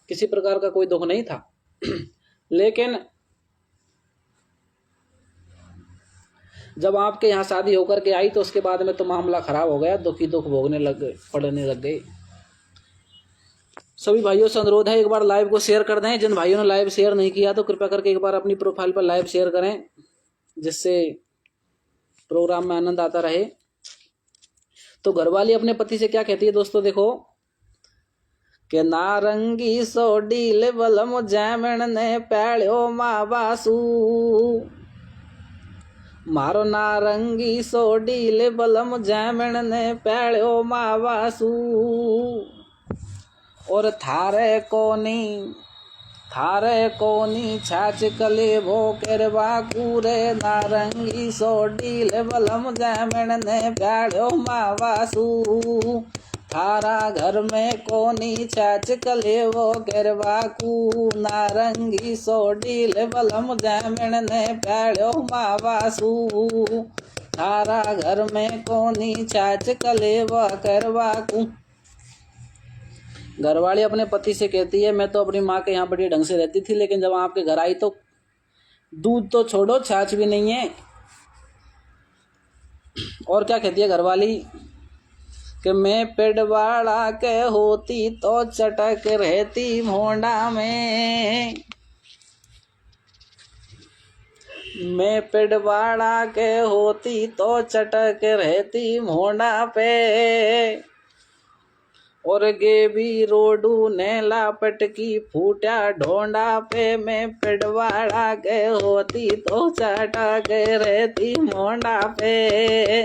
किसी प्रकार का कोई दुख नहीं था, लेकिन जब आपके यहाँ शादी होकर के आई तो उसके बाद में तो मामला खराब हो गया, दुख ही दुख पड़ने लग गए। सभी भाइयों से अनुरोध है, एक बार लाइव को शेयर कर दें। जिन भाइयों ने लाइव शेयर नहीं किया तो कृपया करके एक बार अपनी प्रोफाइल पर लाइव शेयर करें, जिससे प्रोग्राम में आनंद आता रहे। तो घरवाली अपने पति से क्या कहती है दोस्तों, देखो कि नारंगी सोडील बलम जैमण ने पैड़ो माँ बासू। मारो नारंगी सोडील बलम जैमण ने पैड़ो माँ बासू। और थारे कोनी छाछ कले भो करवा कूरे। नारंगी सोडील बलम जैमण ने पैड़ो माँ बासू। थारा घर में कोनी छाछ कले वो गरबा कू। नारंगी सोडील बलम जैमण ने पैड़ो माँ बासू। थारा घर में कोनी छाछ कले वो गरबा कू। घरवाली अपने पति से कहती है, मैं तो अपनी माँ के यहाँ बड़ी ढंग से रहती थी, लेकिन जब आपके घर आई तो दूध तो छोड़ो छाछ भी नहीं है। और क्या कहती है घरवाली कि मैं पेड़वाड़ा के होती तो चटक रहती मोंडा में। मैं पेड़वाड़ा के होती तो चटक रहती मोंडा पे। और गेवी रोडू ने लापट की फूटा ढोंडा पे में पेड़वाड़ा गए होती तो चाटा गए रहती मोंडा पे।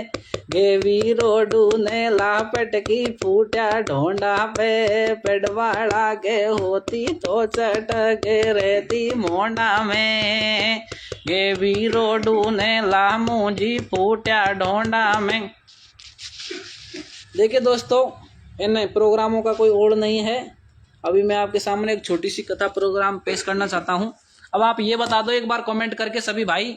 गेवी रोडू ने लापट की फूटा ढोंडा पे पेड़वाड़ा गए होती तो चट गए रहती मोंडा में। गेवी रोडू ने लामू जी फूटा ढोंडा में। देखिए दोस्तों, इन प्रोग्रामों का कोई ओड़ नहीं है। अभी मैं आपके सामने एक छोटी सी कथा प्रोग्राम पेश करना चाहता हूं। अब आप ये बता दो एक बार कमेंट करके सभी भाई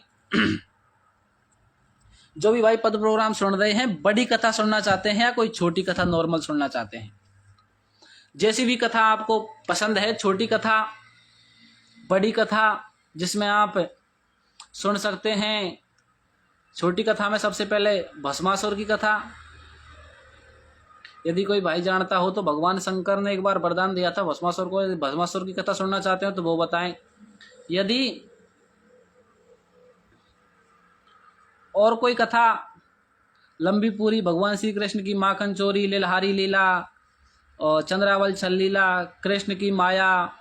जो भी भाई पद प्रोग्राम सुन रहे हैं, बड़ी कथा सुनना चाहते हैं या कोई छोटी कथा नॉर्मल सुनना चाहते हैं। जैसी भी कथा आपको पसंद है, छोटी कथा, बड़ी कथा, जिसमें आप सुन सकते हैं। छोटी कथा में सबसे पहले भस्मासुर की कथा। यदि कोई भाई जानता हो तो भगवान शंकर ने एक बार वरदान दिया था भस्मासुर को, यदि भस्मासुर की कथा सुनना चाहते हो तो वो बताएं। यदि और कोई कथा लंबी पूरी, भगवान श्री कृष्ण की माखन चोरी, लीलहारी लीला और चंद्रावल छल लीला, कृष्ण की माया,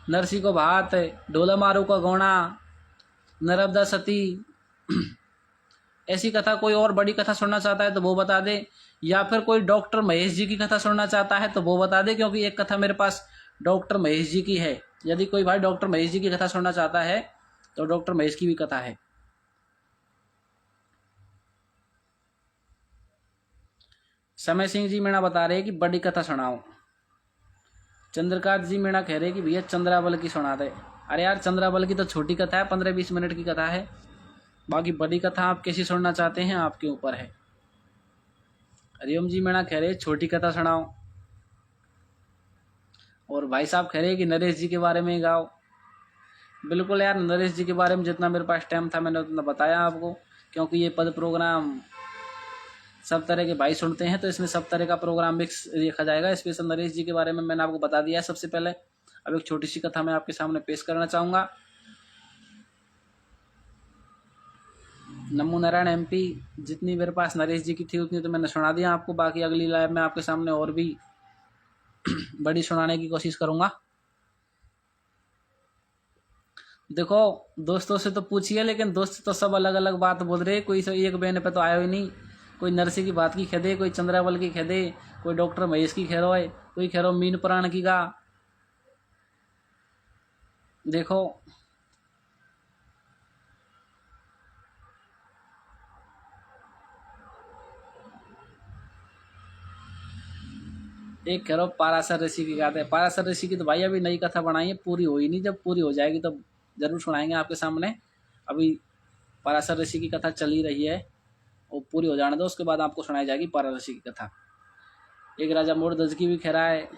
नरसी को भात, ढोला मारू का गौना, नर्मदा सती, ऐसी कथा कोई और बड़ी कथा सुनना चाहता है तो वो बता दे। या फिर कोई डॉक्टर महेश जी की कथा सुनना चाहता है तो वो बता दे, क्योंकि एक कथा मेरे पास डॉक्टर महेश जी की है। यदि कोई भाई डॉक्टर महेश जी की कथा सुनना चाहता है तो डॉक्टर महेश की भी कथा है। समय सिंह जी मीणा बता रहे हैं कि बड़ी कथा सुनाओ। चंद्रकांत जी मीणा कह रहे कि भैया चंद्रावल की सुना दे। अरे यार, चंद्रावल की तो छोटी कथा है, 15-20 मिनट की कथा है। बाकी बड़ी कथा आप कैसी सुनना चाहते हैं आपके ऊपर है। हरिओम जी मीणा कह रहे छोटी कथा सुनाओ। और भाई साहब कह रहे कि नरेश जी के बारे में ही गाओ। बिल्कुल यार, नरेश जी के बारे में जितना मेरे पास टाइम था मैंने उतना बताया आपको, क्योंकि ये पद प्रोग्राम सब तरह के भाई सुनते हैं तो इसमें सब तरह का प्रोग्राम मिक्स देखा जाएगा। स्पेशल नरेश जी के बारे में मैंने आपको बता दिया है सबसे पहले। अब एक छोटी सी कथा मैं आपके सामने पेश करना चाहूँगा। नमो नारायण MP, जितनी मेरे पास नरेश जी की थी उतनी तो मैंने सुना दिया आपको। बाकी अगली लाइव में आपके सामने और भी बड़ी सुनाने की कोशिश करूँगा। देखो, दोस्तों से तो पूछिए, लेकिन दोस्त तो सब अलग अलग बात बोल रहे। कोई एक बहन पे तो आया ही नहीं। कोई नरसी की बात की खेदे, कोई चंद्रावल की खेदे, कोई डॉक्टर महेश की खेरो है, कोई खेरो मीन पुराण की गा। देखो, एक कह रहा पाराशर ऋषि की गाते हैं। पाराशर ऋषि की तो भाई अभी नई कथा बनाई है, पूरी हुई नहीं। जब पूरी हो जाएगी तो जरूर सुनाएंगे आपके सामने। अभी पाराशर ऋषि की कथा चल ही रही है, वो पूरी हो जाने दो, उसके बाद आपको सुनाई जाएगी पाराशर ऋषि की कथा। एक राजा मोरध्वज की भी खैरा है,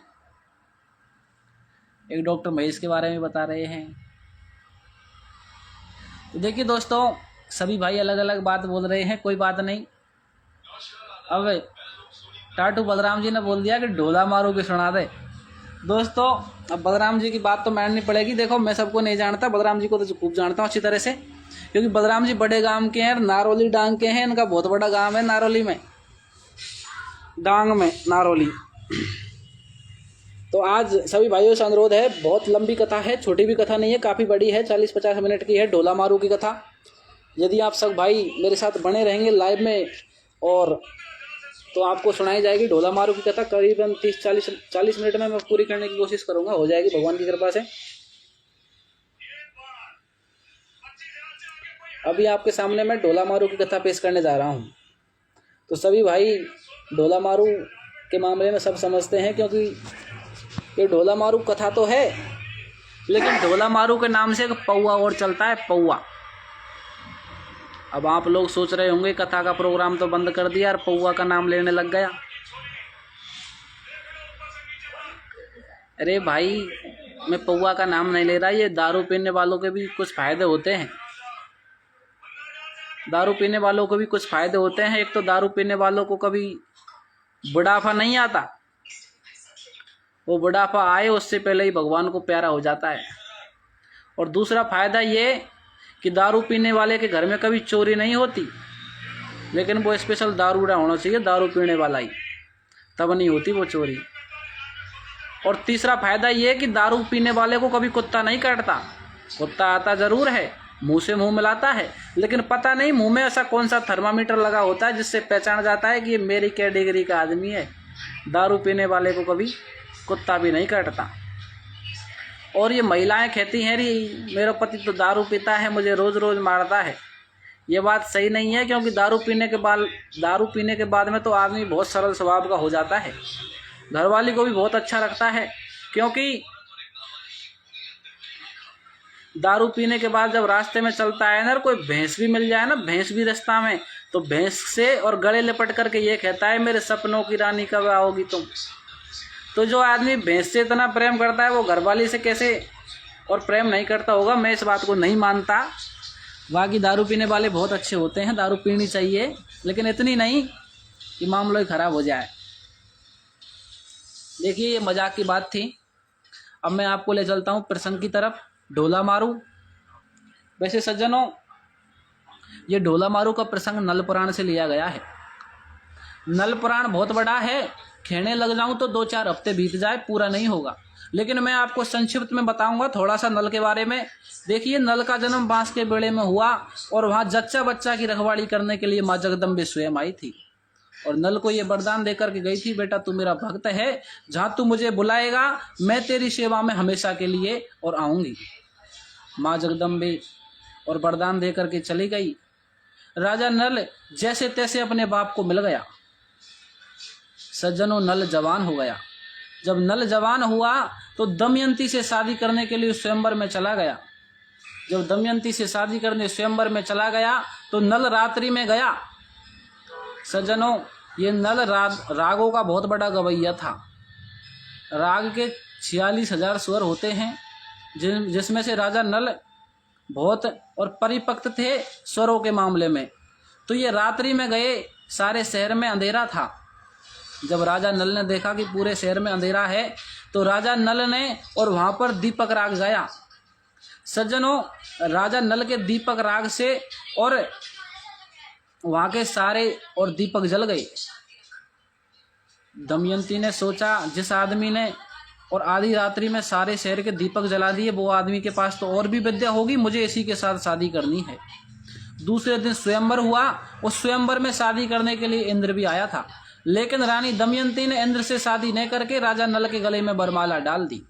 एक डॉक्टर महेश के बारे में बता रहे हैं। तो देखिए दोस्तों, सभी भाई अलग अलग बात बोल रहे हैं, कोई बात नहीं। अब टाटू बलराम जी ने बोल दिया कि ढोला मारू के सुना दे। दोस्तों, अब बलराम जी की बात तो माननी पड़ेगी। देखो, मैं सबको नहीं जानता, बलराम जी को तो खूब जानता हूँ अच्छी तरह से, क्योंकि बलराम जी बड़े गांव के हैं, नारौली डांग के हैं। इनका बहुत बड़ा गांव है नारौली में, डांग में नारौली। तो आज सभी भाइयों से अनुरोध है, बहुत लंबी कथा है, छोटी भी कथा नहीं है, काफ़ी बड़ी है, 40-50 मिनट की है ढोला मारू की कथा। यदि आप सब भाई मेरे साथ बने रहेंगे लाइव में और तो आपको सुनाई जाएगी ढोला मारू की कथा। करीबन 30-40 मिनट में मैं पूरी करने की कोशिश करूंगा, हो जाएगी भगवान की कृपा से। अभी आपके सामने मैं ढोला मारू की कथा पेश करने जा रहा हूं। तो सभी भाई ढोला मारू के मामले में सब समझते हैं, क्योंकि ये ढोला मारू कथा तो है, लेकिन ढोला मारू के नाम से एक पौआ और चलता है, पौआ। अब आप लोग सोच रहे होंगे कथा का प्रोग्राम तो बंद कर दिया और पौआ का नाम लेने लग गया। अरे भाई, मैं पौआ का नाम नहीं ले रहा, ये दारू पीने वालों के भी कुछ फायदे होते हैं। दारू पीने वालों को भी कुछ फायदे होते हैं। एक तो दारू पीने वालों को कभी बुढ़ापा नहीं आता, वो बुढ़ापा आए उससे पहले ही भगवान को प्यारा हो जाता है। और दूसरा फायदा ये कि दारू पीने वाले के घर में कभी चोरी नहीं होती, लेकिन वो स्पेशल दारूड़ा होना चाहिए, दारू पीने वाला ही, तब नहीं होती वो चोरी। और तीसरा फायदा ये है कि दारू पीने वाले को कभी कुत्ता नहीं काटता। कुत्ता आता जरूर है, मुंह से मुंह मिलाता है, लेकिन पता नहीं मुंह में ऐसा कौन सा थर्मामीटर लगा होता है जिससे पहचान जाता है कि ये मेरी कैटेगरी का आदमी है। दारू पीने वाले को कभी कुत्ता भी नहीं काटता। और ये महिलाएं कहती हैं री मेरा पति तो दारू पीता है, मुझे रोज रोज मारता है। ये बात सही नहीं है, क्योंकि दारू पीने के बाद में तो आदमी बहुत सरल स्वभाव का हो जाता है। घरवाली को भी बहुत अच्छा लगता है, क्योंकि दारू पीने के बाद जब रास्ते में चलता है ना, कोई भैंस भी मिल जाए ना, भैंस भी रास्ता में, तो भैंस से और गले लिपट करके ये कहता है मेरे सपनों की रानी कब आओगी तुम। तो जो आदमी भैंस से इतना प्रेम करता है वो घरवाली से कैसे और प्रेम नहीं करता होगा। मैं इस बात को नहीं मानता। बाकी दारू पीने वाले बहुत अच्छे होते हैं, दारू पीनी चाहिए, लेकिन इतनी नहीं कि मामला ही खराब हो जाए। देखिए ये मजाक की बात थी। अब मैं आपको ले चलता हूँ प्रसंग की तरफ, ढोला मारू। वैसे सज्जनों, ये ढोला मारू का प्रसंग नल पुराण से लिया गया है। नल पुराण बहुत बड़ा है, कहने लग जाऊं तो 2-4 हफ्ते बीत जाए, पूरा नहीं होगा। लेकिन मैं आपको संक्षिप्त में बताऊंगा थोड़ा सा नल के बारे में। देखिए नल का जन्म बांस के बेड़े में हुआ और वहाँ जच्चा बच्चा की रखवाली करने के लिए माँ जगदम्बे स्वयं आई थी और नल को ये वरदान देकर के गई थी, बेटा तू मेरा भक्त है, जहाँ तू मुझे बुलाएगा मैं तेरी सेवा में हमेशा के लिए और आऊँगी। माँ जगदम्बे और वरदान दे करके चली गई। राजा नल जैसे तैसे अपने बाप को मिल गया। सज्जनों, नल जवान हो गया। जब नल जवान हुआ तो दमयंती से शादी करने के लिए स्वयंवर में चला गया। जब दमयंती से शादी करने स्वयंवर में चला गया तो नल रात्रि में गया। सज्जनों, ये नल रागों का बहुत बड़ा गवैया था। राग के 46,000 स्वर होते हैं, जिसमें से राजा नल बहुत और परिपक्व थे स्वरों के मामले में। तो ये रात्रि में गए, सारे शहर में अंधेरा था। जब राजा नल ने देखा कि पूरे शहर में अंधेरा है तो राजा नल ने और वहाँ पर दीपक राग गाया। सज्जनों, राजा नल के दीपक राग से और वहाँ के सारे और दीपक जल गए। दमयंती ने सोचा जिस आदमी ने और आधी रात्रि में सारे शहर के दीपक जला दिए, वो आदमी के पास तो और भी विद्या होगी, मुझे इसी के साथ शादी करनी है। दूसरे दिन स्वयंवर हुआ। उस स्वयंवर में शादी करने के लिए इंद्र भी आया था, लेकिन रानी दमयंती ने इंद्र से शादी न करके राजा नल के गले में वरमाला डाल दी।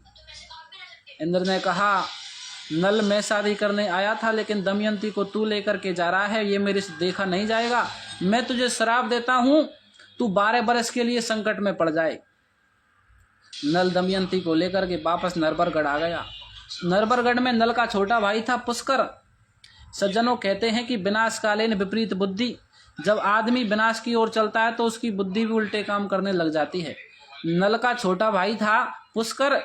इंद्र ने कहा नल मैं शादी करने आया था, लेकिन दमयंती को तू लेकर के जा रहा है, ये मेरे से देखा नहीं जाएगा। मैं तुझे श्राप देता हूँ, तू 12 बरस के लिए संकट में पड़ जाए। नल दमयंती को लेकर के वापस नरबरगढ़ आ गया। नरबरगढ़ में नल का छोटा भाई था पुष्कर। सज्जनों, कहते हैं कि विनाशकालीन विपरीत बुद्धि, जब आदमी विनाश की ओर चलता है तो उसकी बुद्धि भी उल्टे काम करने लग जाती है। नल का छोटा भाई था पुष्कर।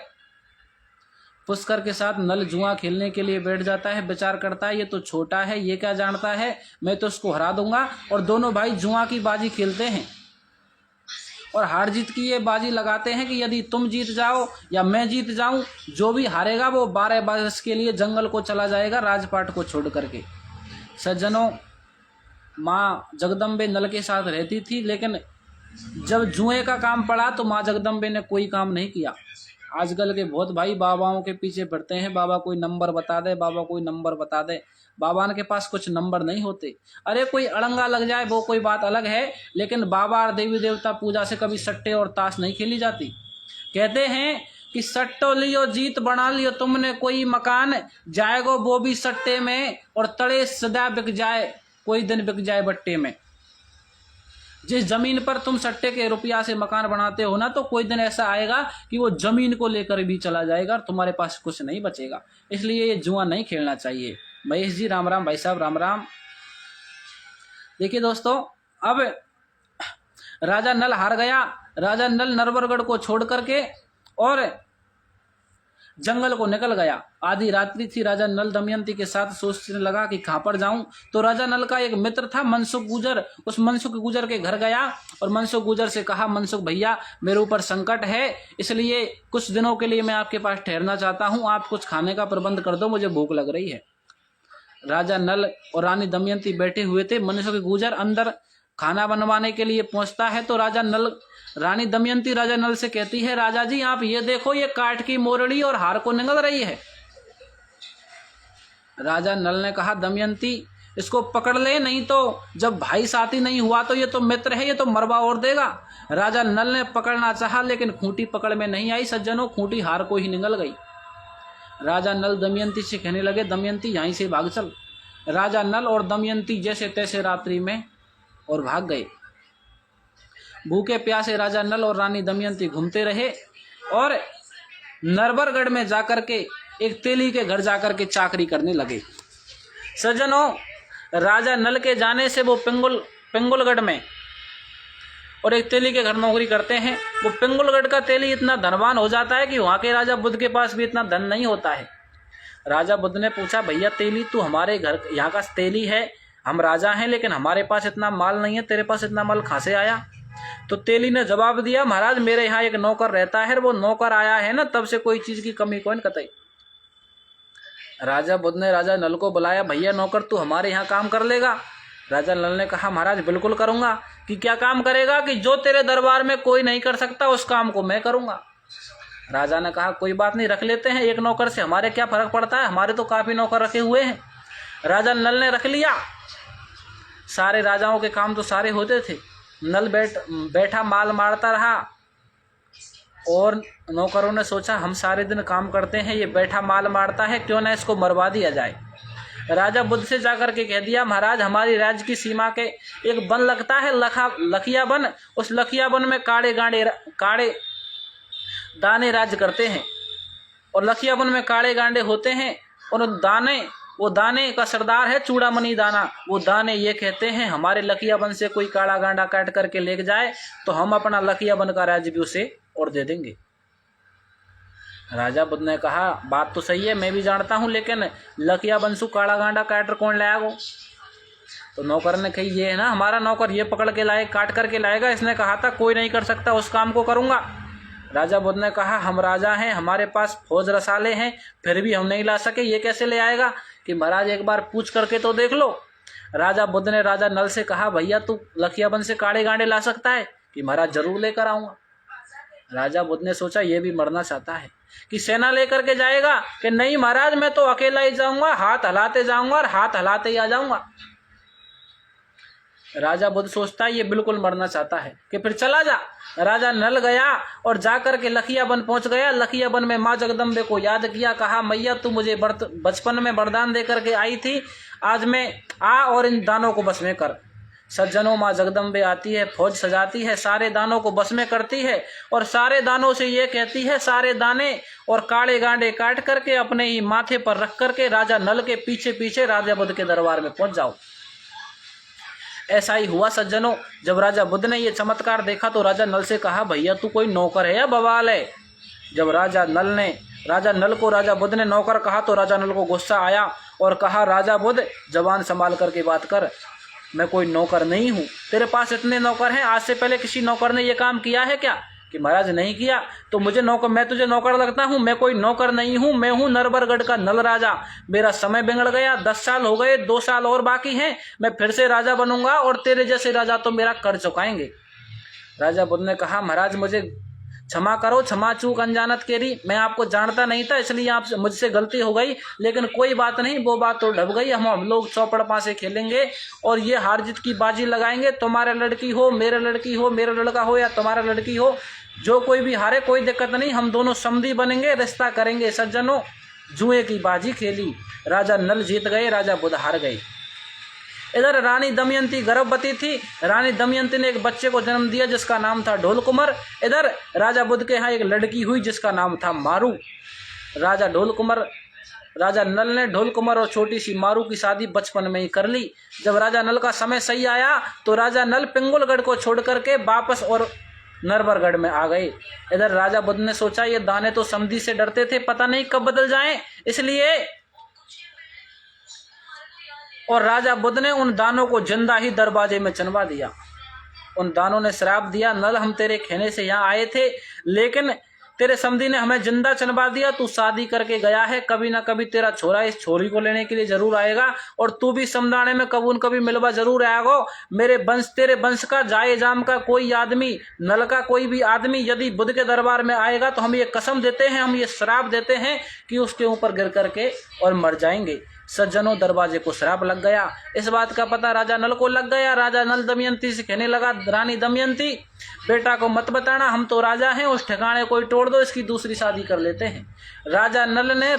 पुष्कर के साथ नल जुआ खेलने के लिए बैठ जाता है, विचार करता है ये तो छोटा है, ये क्या जानता है, मैं तो उसको हरा दूंगा। और दोनों भाई जुआ की बाजी खेलते हैं और हार जीत की ये बाजी लगाते हैं कि यदि तुम जीत जाओ या मैं जीत जाऊं, जो भी हारेगा वो 12 बरस के लिए जंगल को चला जाएगा, राजपाट को छोड़ करके। सज्जनों, माँ जगदम्बे नल के साथ रहती थी, लेकिन जब जुए का काम पड़ा तो माँ जगदम्बे ने कोई काम नहीं किया। आजकल के बहुत भाई बाबाओं के पीछे पड़ते हैं, बाबा कोई नंबर बता दे, बाबा कोई नंबर बता दे। बाबा के पास कुछ नंबर नहीं होते। अरे कोई अड़ंगा लग जाए वो कोई बात अलग है, लेकिन बाबा और देवी देवता पूजा से कभी सट्टे और ताश नहीं खेली जाती। कहते हैं कि सट्टो लियो जीत बना लियो तुमने कोई मकान, जाएगो वो भी सट्टे में और तड़े सदा बिक जाए, कोई दिन बिक जाए बट्टे में। जिस जमीन पर तुम सट्टे के रुपया से मकान बनाते हो ना, तो कोई दिन ऐसा आएगा कि वो जमीन को लेकर भी चला जाएगा और तुम्हारे पास कुछ नहीं बचेगा। इसलिए ये जुआ नहीं खेलना चाहिए। महेश जी राम राम, भाई साहब राम राम। देखिए दोस्तों, अब राजा नल हार गया। राजा नल नरबरगढ़ को छोड़ करके और जंगल को निकल गया। आधी रात्रि थी। राजा नल दमयंती के साथ सोचने लगा कि कहाँ पर जाऊं। तो राजा नल का एक मित्र था मनसुख गुजर, उस मनसुख गुजर के घर गया और मनसुख गुजर से कहा, मनसुख भैया मेरे ऊपर संकट है, इसलिए कुछ दिनों के लिए मैं आपके पास ठहरना चाहता हूं, आप कुछ खाने का प्रबंध कर दो, मुझे भूख लग रही है। राजा नल और रानी दमयंती बैठे हुए थे। मनसुख गुजर अंदर खाना बनवाने के लिए पहुंचता है तो राजा नल रानी दमयंती राजा नल से कहती है, राजा जी आप ये देखो, ये काठ की मोरड़ी और हार को निगल रही है। राजा नल ने कहा, दमयंती इसको पकड़ ले, नहीं तो जब भाई साथी नहीं हुआ तो ये तो मित्र है, ये तो मरवा और देगा। राजा नल ने पकड़ना चाहा लेकिन खूंटी पकड़ में नहीं आई सज्जनों, खूंटी हार को ही निगल गई। राजा नल दमयंती से कहने लगे, दमयंती यहीं से भाग चल। राजा नल और दमयंती जैसे तैसे रात्रि में और भाग गए। भूखे प्यासे राजा नल और रानी दमयंती घूमते रहे और नरबरगढ़ में जाकर के एक तेली के घर जाकर के चाकरी करने लगे। सज्जनों, राजा नल के जाने से वो पिंगुलगढ़ में और एक तेली के घर नौकरी करते हैं। वो पिंगुलगढ़ का तेली इतना धनवान हो जाता है कि वहाँ के राजा बुद्ध के पास भी इतना धन नहीं होता है। राजा बुद्ध ने पूछा, भैया तेली तू हमारे घर यहाँ का तेली है, हम राजा हैं लेकिन हमारे पास इतना माल नहीं है, तेरे पास इतना माल कहाँ से आया? तो तेली ने जवाब दिया, महाराज मेरे यहाँ एक नौकर रहता है, वो नौकर आया है ना, तब से कोई चीज की कमी कौन कतई। राजा बुद्ध ने राजा नल को बुलाया, भैया नौकर तू हमारे यहाँ काम कर लेगा? राजा नल ने कहा, महाराज बिल्कुल करूंगा। कि क्या काम करेगा? कि जो तेरे दरबार में कोई नहीं कर सकता उस काम को मैं करूंगा। राजा ने कहा, कोई बात नहीं, रख लेते हैं, एक नौकर से हमारे क्या फर्क पड़ता है, हमारे तो काफी नौकर रखे हुए हैं। राजा नल ने रख लिया। सारे राजाओं के काम तो सारे होते थे। नल बैठा माल मारता रहा और नौकरों ने सोचा हम सारे दिन काम करते हैं, ये बैठा माल मारता है, क्यों ना इसको मरवा दिया जाए। राजा बुद्ध से जाकर के कह दिया, महाराज हमारी राज्य की सीमा के एक वन लगता है लखिया वन, उस लखिया वन में काड़े दाने राज्य करते हैं और लखिया वन में काड़े गांडे होते हैं और वो दाने का सरदार है चूड़ामणि दाना। वो दाने ये कहते हैं हमारे लखिया वन से कोई काड़ा गांडा काट करके ले जाए तो हम अपना लखिया वन का राज्य भी उसे और दे देंगे। राजा बुद्ध ने कहा, बात तो सही है, मैं भी जानता हूँ, लेकिन लखिया बंसु काड़ा गांडा काट कौन लाएगा? तो नौकर ने कही, ये है ना हमारा नौकर, ये पकड़ के लाए, काट करके लाएगा। इसने कहा था कोई नहीं कर सकता, उस काम को करूंगा। राजा बुद्ध ने कहा, हम राजा हैं, हमारे पास फौज रसाले हैं, फिर भी हम नहीं ला सके, ये कैसे ले आएगा? कि महाराज एक बार पूछ करके तो देख लो। राजा बुद्ध ने राजा नल से कहा, भैया तू लखिया वन से काड़े गांडे ला सकता है? कि महाराज जरूर लेकर आऊंगा। राजा बुद्ध ने सोचा ये भी मरना चाहता है, कि सेना लेकर के जाएगा? कि नहीं महाराज मैं तो अकेला ही जाऊंगा, हाथ हलाते जाऊंगा और हाथ हलाते ही आ जाऊंगा। राजा बुद्ध सोचता है ये बिल्कुल मरना चाहता है, कि फिर चला जा। राजा नल गया और जाकर के लखिया वन पहुंच गया। लखिया वन में माँ जगदम्बे को याद किया, कहा मैया तू मुझे बचपन में वरदान दे करके आई थी, आज मैं आ और इन दानों को बस में कर। सज्जनों, माँ जगदम्बे आती है, फौज सजाती है, सारे दानों को बस में करती है और सारे दानों से ये कहती है सारे दाने और काड़े गांडे काट करके अपने ही माथे पर रख करके राजा नल के पीछे पीछे राजा बुद्ध के दरबार में पहुंच जाओ। ऐसा ही हुआ सज्जनों। जब राजा बुद्ध ने ये चमत्कार देखा तो राजा नल से कहा, भैया तू कोई नौकर है या बवाल है? जब राजा नल को राजा बुद्ध ने नौकर कहा तो राजा नल को गुस्सा आया और कहा, राजा बुद्ध जबान संभाल करके बात कर, मैं कोई नौकर नहीं हूँ। तेरे पास इतने नौकर हैं, आज से पहले किसी नौकर ने ये काम किया है क्या? कि महाराज नहीं किया। तो मैं तुझे नौकर लगता हूँ? मैं कोई नौकर नहीं हूँ, मैं हूँ नरबरगढ़ का नल राजा। मेरा समय बिगड़ गया, 10 साल हो गए, 2 साल और बाकी हैं, मैं फिर से राजा बनूंगा और तेरे जैसे राजा तो मेरा कर चुकाएंगे। राजा बुद्ध ने कहा, महाराज मुझे क्षमा करो, क्षमा चूक अनजानत केरी, मैं आपको जानता नहीं था, इसलिए आपसे मुझसे गलती हो गई, लेकिन कोई बात नहीं, वो बात तो ढब गई। हम लोग चौपड़ पासे खेलेंगे और ये हार जीत की बाजी लगाएंगे। तुम्हारे लड़की हो, मेरे लड़की हो, मेरा लड़का हो या तुम्हारा लड़की हो, जो कोई भी हारे कोई दिक्कत नहीं, हम दोनों समधी बनेंगे, रिश्ता करेंगे। सज्जनों, जुए की बाजी खेली, राजा नल जीत गए, राजा बुद्ध हार गए। इधर रानी दमयंती गर्भवती थी। रानी दमयंती ने एक बच्चे को जन्म दिया जिसका नाम था ढोल कुमार। इधर राजा बुद्ध के यहाँ एक लड़की हुई जिसका नाम था मारू। राजा नल ने ढोल कुमार और छोटी सी मारू की शादी बचपन में ही कर ली। जब राजा नल का समय सही आया तो राजा नल पिंगुलगढ़ को छोड़ करके वापस और नरबरगढ़ में आ गए। इधर राजा बुद्ध ने सोचा ये दाने तो समधी से डरते थे, पता नहीं कब बदल जाएं, इसलिए और राजा बुद्ध ने उन दानों को जिंदा ही दरवाजे में चनवा दिया। उन दानों ने श्राप दिया, नल हम तेरे कहने से यहाँ आए थे, लेकिन तेरे समधी ने हमें जिंदा चनवा दिया, तू शादी करके गया है, कभी ना कभी तेरा छोरा इस छोरी को लेने के लिए जरूर आएगा और तू भी समदाने में कभी न कभी मिलवा जरूर आएगा। मेरे वंश, तेरे वंश का, जाए जाम का कोई आदमी, नल का कोई भी आदमी यदि बुद्ध के दरबार में आएगा तो हम ये कसम देते हैं, हम ये श्राप देते हैं कि उसके ऊपर गिर करके और मर जाएंगे। सज्जनों, दरवाजे को श्राप लग गया। इस बात का पता राजा नल को लग गया। राजा नल दमयंती से कहने लगा, रानी दमयंती, बेटा को मत बताना, हम तो राजा हैं, उस ठिकाने कोई तोड़ दो, इसकी दूसरी शादी कर लेते हैं। राजा नल ने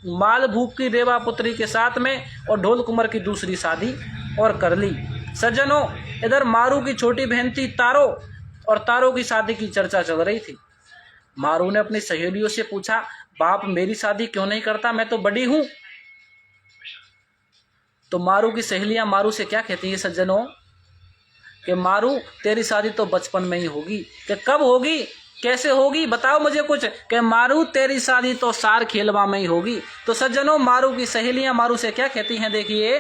मालभूप की रेवा पुत्री के साथ में और ढोल कुंवर की दूसरी शादी और कर ली। सज्जनों, इधर मारू की छोटी बहन थी तारो, और तारो की शादी की चर्चा चल रही थी। मारू ने अपनी सहेलियों से पूछा, बाप मेरी शादी क्यों नहीं करता, मैं तो बड़ी हूं। तो मारू की सहेलियां मारू से क्या कहती है सज्जनों, कि मारू तेरी शादी तो बचपन में ही होगी। कि कब होगी, कैसे होगी, बताओ मुझे कुछ। कि मारू तेरी शादी तो सार खेलवा में ही होगी। तो सज्जनों, मारू की सहेलियां मारू से क्या कहती हैं, देखिए।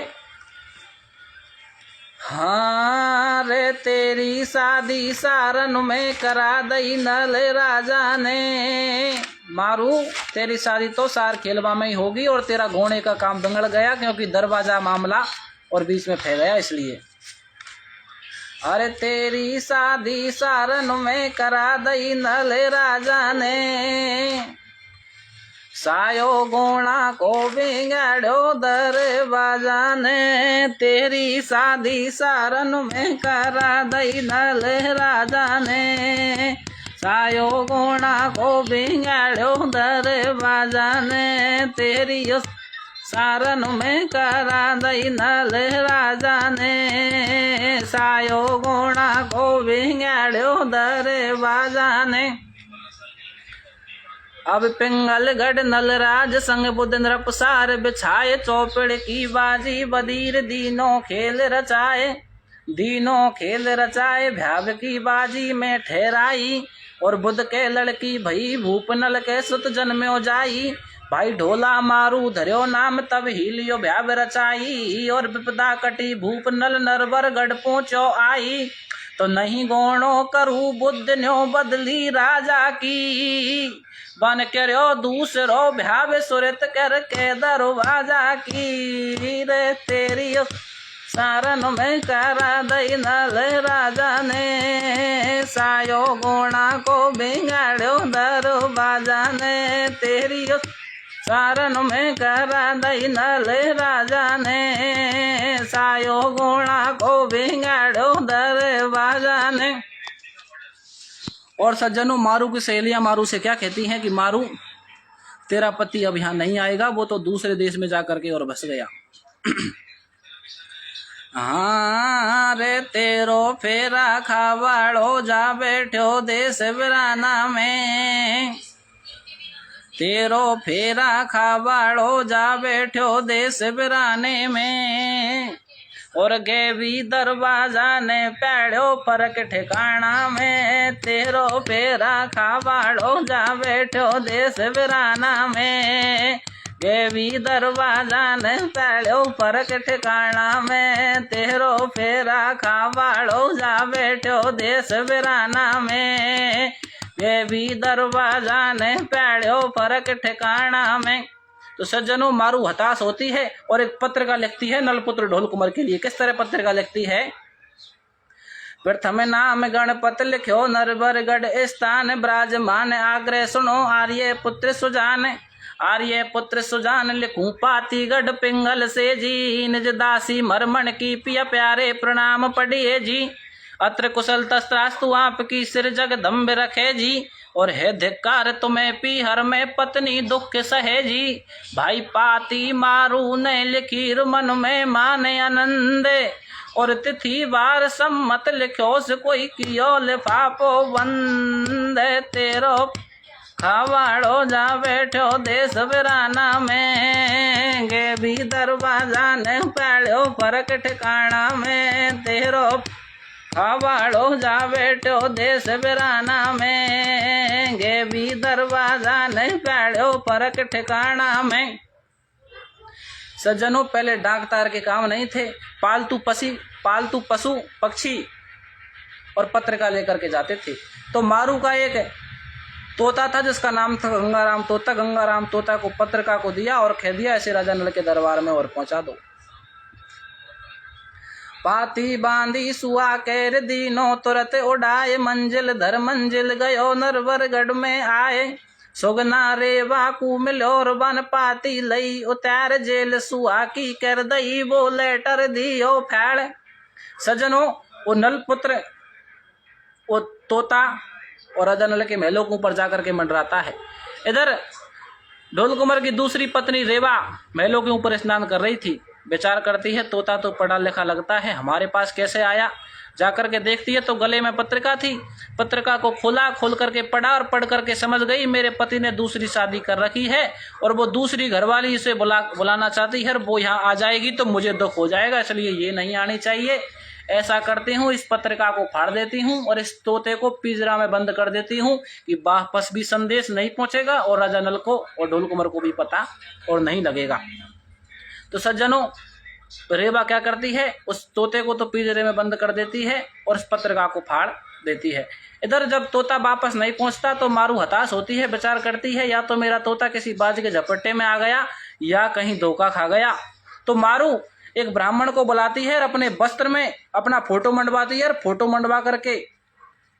हाँ रे तेरी शादी सारन में करा दई नल राजा ने। मारू तेरी शादी तो सार खेलवा में ही होगी और तेरा घोड़े का काम बिगड़ गया, क्योंकि दरवाजा मामला और बीच में फैल गया इसलिए। अरे तेरी शादी सारन में करा दई नल राजा ने, सायो गोणा को बिगाड़ो दरवाजा ने। तेरी शादी सारन में करा दई नल राजा ने, सायो गोणा को बिगाड़ो दरवाजा ने। तेरी सारन में करा दई नल राजा ने, सायो गोणा को बिगाड़ो दरवाजा ने। अब पिंगलगढ़ नलराज संग बुध नृप सार बिछाए, चौपड़ की बाजी बदीर दीनों खेल रचाए। दीनों खेल रचाए भ्याव की बाजी में ठहराई, और बुध के लड़की भई भूप नल के सुत जन्म्यो जाई। भाई ढोला मारू धर्यो नाम तब हिलियो भ्याव रचाई, और विपदा कटी भूप नल नरवर गढ़ पहुँचो आई। तो नहीं गोणो करू बुद्ध न्यो बदली राजा की, बन कर्यो दूसरो भ्याव सुरत कर के दरवाजा की। रे तेरी सारन में करा दई नल राजा ने, सायो गोणा को बिगाड़ो दरवाजा ने। तेरी सारन में करा दई नल राजा ने, सायो गोणा को बिगाड़ो दरवाजा ने। और सज्जनों, मारू की सहेलियां मारू से क्या कहती हैं कि मारू तेरा पति अब यहाँ नहीं आएगा, वो तो दूसरे देश में जा करके और बस गया। हाँ रे तेरो फेरा खावाड़ो जा बैठो देश वीराना में। तेरो फेरा खावाड़ो जा बैठो देश वीराने में, और गेवी दरवाजा ने पैड़ो फरक ठिकाना में। तेरो फेरा खावाड़ो जा बैठो देश वीराना में, गेवी दरवाजा ने पैड़ो फरक ठिकाना में। तेरो फेरा खावाड़ो जा बैठो देश वीराना में, गेवी दरवाजा ने पैड़ो फरक ठिकाना में। तो सज्जनों, मारू हताश होती है और एक पत्रिका लिखती है नलपुत्र ढोल कुंवर के लिए। किस तरह पत्रिका लिखती है, प्रथम नाम गणपत लिख्यो नरबरगढ़ स्थान, ब्राजमान आग्रह सुनो आर्य पुत्र सुजान। आर्य पुत्र सुजान लिखूं पातीगढ़ पिंगल से जी, निज दासी मरमण की पिया प्यारे प्रणाम पढ़िए जी। अत्र कुशल तस्त्रास्तु आपकी सिर जगदम्ब रखे जी, और है धिक्कार तुम्हें पीहर में पत्नी दुख सहे जी। भाई पाती मारू ने लिखी मन में माने आनंद, और तिथि बार सम्मत लिखो से कोई कियो लिफाफो बंद। तेरो खावाड़ो जा बैठो देश वीराना में, गे भी दरवाजा ने पैड़ो फरक ठिकाना में। तेरो खावाड़ो जा बैठो देश वीराना में, गे भी दरवाजा ने पैड़ो फरक ठिकाना में। सज्जनों, पहले डाकतार के काम नहीं थे, पालतू पशु पक्षी और पत्रिका लेकर के जाते थे। तो मारू का एक तोता था जिसका नाम था गंगाराम तोता। गंगाराम तोता को पत्रिका को दिया और कह दिया ऐसे राजा नल के दरबार में और पहुंचा दो। पाती बांधी सुआ केर दीनो तुरत उड़ाए, मंजिल धर मंजिल गयो नरवर गढ़ में आए। सुगना रेवा कू मिलो और बन पाती लई, उतार जेल सुआ की कर दई वो लेटर दियो फैल। सजनों वो नल पुत्र वो तोता और राजा नल के महलों के ऊपर जाकर के मंडराता है। इधर ढोल कुंवर की दूसरी पत्नी रेवा महलों के ऊपर स्नान कर रही थी। विचार करती है तोता तो पढ़ा लिखा लगता है, हमारे पास कैसे आया। जाकर के देखती है तो गले में पत्रिका थी। पत्रिका को खोला, खोल करके पढ़ा और पढ़ करके समझ गई मेरे पति ने दूसरी शादी कर रखी है और वो दूसरी घरवाली इसे बुलाना चाहती है। वो यहाँ आ जाएगी तो मुझे दुख हो जाएगा, इसलिए ये नहीं आनी चाहिए। ऐसा करती हूँ, इस पत्रिका को फाड़ देती हूँ और इस तोते को पिंजरा में बंद कर देती हूँ कि वापस भी संदेश नहीं पहुंचेगा और राजा नल को और ढोल कुंवर को भी पता और नहीं लगेगा। तो सज्जनों रेवा क्या करती है, उस तोते को तो पिंजरे में बंद कर देती है और उस पत्रिका को फाड़ देती है। इधर जब तोता वापस नहीं पहुंचता तो मारू हताश होती है। विचार करती है या तो मेरा तोता किसी बाज के झपट्टे में आ गया या कहीं धोखा खा गया। तो मारू एक ब्राह्मण को बुलाती है और अपने वस्त्र में अपना फोटो मंडवाती है और फोटो मंडवा करके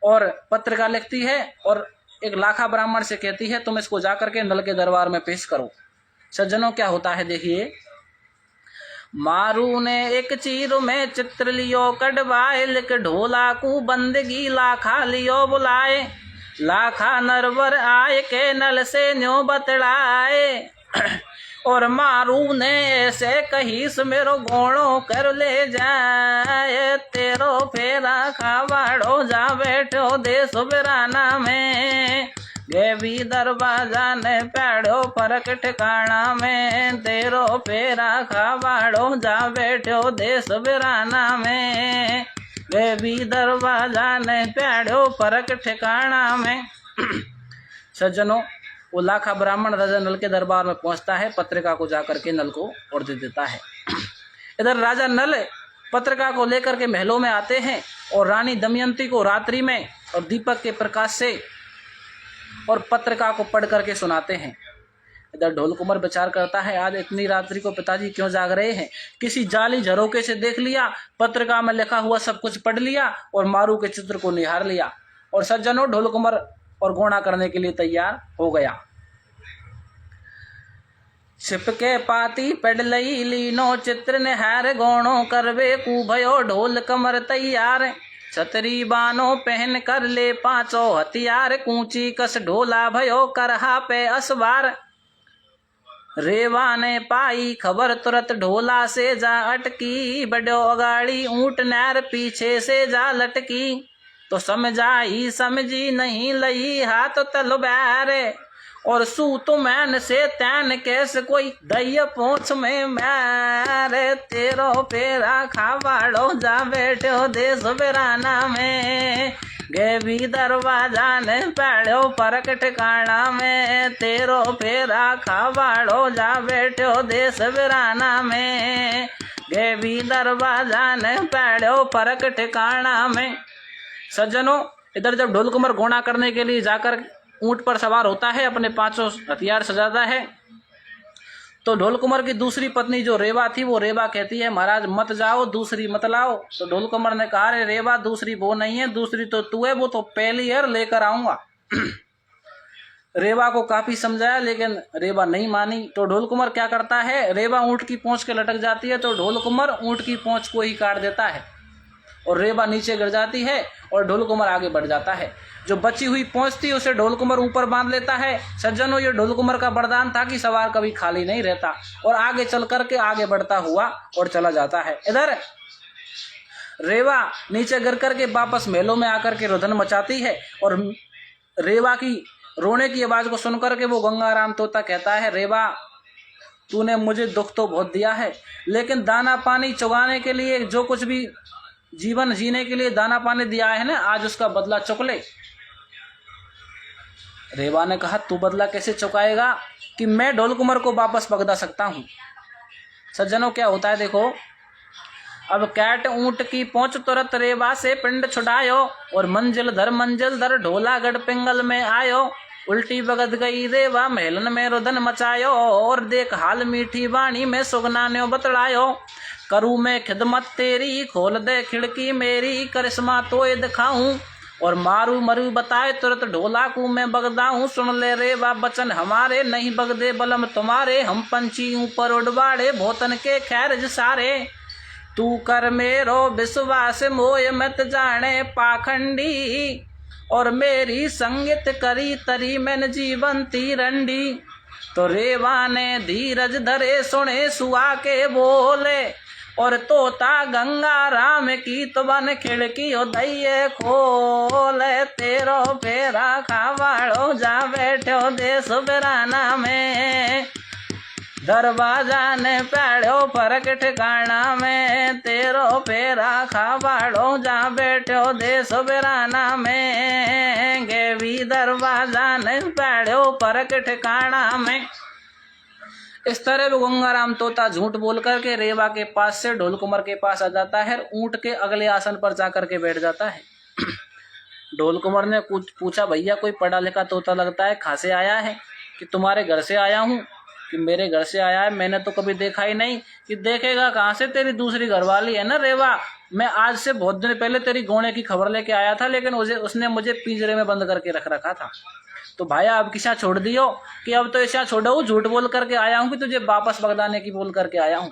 और पत्रिका लिखती है और एक लाखा ब्राह्मण से कहती है तुम इसको जाकर के नल के दरबार में पेश करो। सज्जनों क्या होता है देखिए, मारू ने एक चीर में चित्र लियो कड़वाए, लिख ढोला को बंदगी लाखा लियो बुलाए। लाखा नरवर आए के नल से न्यो बतलाए, और मारू ने ऐसे कही मेरो गोणो कर ले जाए। तेरो फेरा खावाड़ो जा बैठो देश बिराना में, गेवी दरवाजा ने पैड़ो फरक ठिकाना में। तेरो फेरा खावाड़ो जा बैठो देश बिराना में, गेवी दरवाजा ने पैड़ो फरक ठिकाना में। सज्जनों वो लाखा ब्राह्मण राजा नल के दरबार में पहुंचता है, पत्रिका को जाकर के नल को और दे देता है। इधर राजा नल पत्रिका को लेकर के महलों में आते हैं और रानी दमयंती को रात्रि में और दीपक के प्रकाश से और पत्रिका को पढ़ करके सुनाते हैं। इधर ढोल कुंवर विचार करता है आज इतनी रात्रि को पिताजी क्यों जाग रहे हैं। किसी जाली झरोके से देख लिया, पत्रिका में लिखा हुआ सब कुछ पढ़ लिया और मारू के चित्र को निहार लिया। और सज्जनों ढोल कुंवर और गोणा करने के लिए तैयार हो गया। छिपके पाती पढ़ लई लीनो चित्र निहार, गोणो करवे कू भयो ढोल कमर तैयार। छतरी बानो पहन कर ले पांचों हथियार, कूची कस ढोला भयो करहा पे असवार। रेवा ने पाई खबर तुरत ढोला से जा अटकी, बड़ो अगाड़ी ऊंट नैर पीछे से जा लटकी। तो समझाई समझी नहीं लई हाथ तलवार, और सू तो मैन से तैन कैसे कोई दैय पोछ में मारे। तेरो फेरा खावाड़ो जा बैठो देश बिराना में, गेवी दरवाजा ने पैड़ो फरक ठिकाना में। तेरो फेरा खावाड़ो जा बैठो देश बिराना में, गेवी दरवाजा ने पैड़ो फरक ठिकाना में। सज्जनों इधर जब ढोल कुंवर गोणा करने के लिए जाकर ऊंट पर सवार होता है, अपने पांचों हथियार सजाता है, तो ढोल कुंवर की दूसरी पत्नी जो रेवा थी वो रेवा कहती है महाराज मत जाओ, दूसरी मत लाओ। तो ढोल कुंवर ने कहा रे रेवा दूसरी वो नहीं है, दूसरी तो तू है, वो तो पहली है, लेकर आऊंगा। रेवा को काफी समझाया लेकिन रेवा नहीं मानी। तो ढोल कुंवर क्या करता है, रेवा ऊंट की पूंछ के लटक जाती है तो ढोल कुंवर ऊंट की पूंछ को ही काट देता है और रेवा नीचे गिर जाती है और ढोल कुंवर आगे बढ़ जाता है। जो बची हुई पहुंच थी उसे ढोल कुंवर ऊपर बांध लेता है। सज्जनों ये ढोल कुंवर का वरदान था कि सवार कभी खाली नहीं रहता और आगे चल करके आगे बढ़ता हुआ और चला जाता है। इधर रेवा नीचे गिर करके वापस महलों में आकर के रुदन मचाती है और रेवा की रोने की आवाज को सुनकर के वो गंगाराम तोता कहता है रेवा तूने मुझे दुख तो बहुत दिया है, लेकिन दाना पानी चुगाने के लिए जो कुछ भी जीवन जीने के लिए दाना पानी दिया है ना, आज उसका बदला चुक ले। रेवा ने कहा तू बदला कैसे चुकाएगा कि मैं ढोल कुंवर को वापस पकड़ा सकता हूं। सज्जनों क्या होता है देखो, अब कैट ऊंट की पहुंच तुरंत रेवा से पिंड छुड़ायो और मंजिल दर ढोलागढ़ पिंगल में आयो। उल्टी बगद गई रेवा महलन में रुदन मचायो, और देख हाल मीठी वाणी में सुगना ने बतलायो। करूँ मैं खिदमत तेरी, खोल दे खिड़की मेरी, करिश्मा तो ये दिखाऊं, और मारू मरू बताए तुरंत ढोला को मैं बगदाऊं। सुन ले रेवा बचन हमारे, नहीं बगदे बलम तुम्हारे, हम पंछी ऊपर उड़वाड़े भोतन के खैर सारे। तू कर मेरो विश्वास मोय मत जाने पाखंडी, और मेरी संगत करी तरी मैंने जीवन तीरंडी। तो रेवा ने धीरज धरे सुने सुआ के बोले, और तोता गंगा राम की तो बन खिड़की हो दैये खोले। तेरो फेरा खावाड़ो जा बैठो देश बेराना में, दरवाजा ने पैड़ो फरक ठिकाना में। तेरो फेरा खावाड़ो जा बैठो देश बेराना में, गे भी दरवाजा ने पैड़ो फरक ठिकाना में। इस तरह वो गंगाराम तोता झूठ बोल करके रेवा के पास से ढोल कुमार के पास आ जाता है, ऊंट के अगले आसन पर जाकर के बैठ जाता है। ढोल कुमार ने कुछ पूछा, भैया कोई पढ़ा लिखा तोता लगता है, कहाँ से आया है? कि तुम्हारे घर से आया हूँ। कि मेरे घर से आया है, मैंने तो कभी देखा ही नहीं। कि देखेगा कहाँ से, तेरी दूसरी घरवाली है ना रेवा। मैं आज से बहुत दिन पहले तेरी गोने की खबर लेके आया था, लेकिन उसने मुझे पिंजरे में बंद करके रख रखा था। तो भाया अब किसा छोड़ दियो? कि अब तो ऐसा छोड़ो, झूठ बोल करके आया हूँ कि तुझे वापस बगदाने की बोल करके आया हूँ।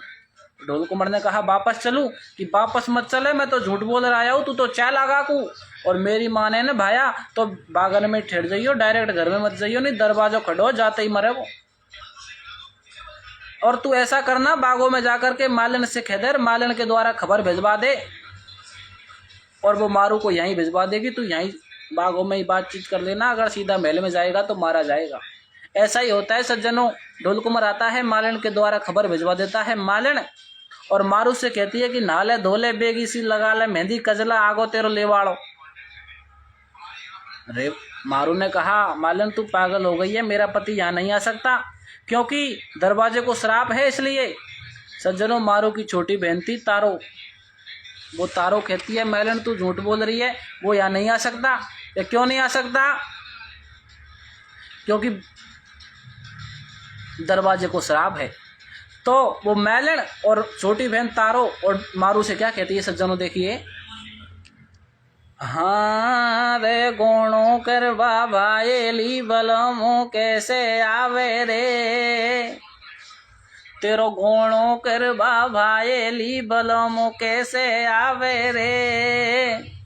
ढोल कुमार ने कहा, वापस चलूं? कि वापस मत चले, मैं तो झूठ बोल रहा हूँ, तू तो चाय लगा को। और मेरी माँ ने ना भाया तो बागन में ठहर जाइयो, डायरेक्ट घर में मत जाइयो, नहीं दरवाजा खड़ो, जाते ही मरे वो। और तू ऐसा करना, बागों में जाकर के मालन से खेदर, मालन के द्वारा खबर भिजवा दे, और वो मारू को यहीं भिजवा देगी। तू यहीं बागों में ही बातचीत कर लेना, अगर सीधा महल में जाएगा तो मारा जाएगा। ऐसा ही होता है सज्जनों। ढोल कुमार आता है, मालन के द्वारा खबर भिजवा देता है मालन, और मारू से कहती है कि नाले धोले बेगी सी लगा ले मेहंदी कजला आगो तेरो लेवाड़ो। अरे मारू ने कहा, मालन तू पागल हो गई है, मेरा पति यहाँ नहीं आ सकता, क्योंकि दरवाजे को श्राप है इसलिए। सज्जनों, मारू की छोटी बहन थी तारो, वो तारो कहती है, मालन तू झूठ बोल रही है, वो यहाँ नहीं आ सकता। या क्यों नहीं आ सकता? क्योंकि दरवाजे को श्राप है। तो वो मालन और छोटी बहन तारो और मारू से क्या कहती है सज्जनों, देखिए। हाँ रे गोणों करवा भाएली बलमो कैसे आवे रे, तेरो गोणों करवा भाएली बलमो कैसे आवे रे।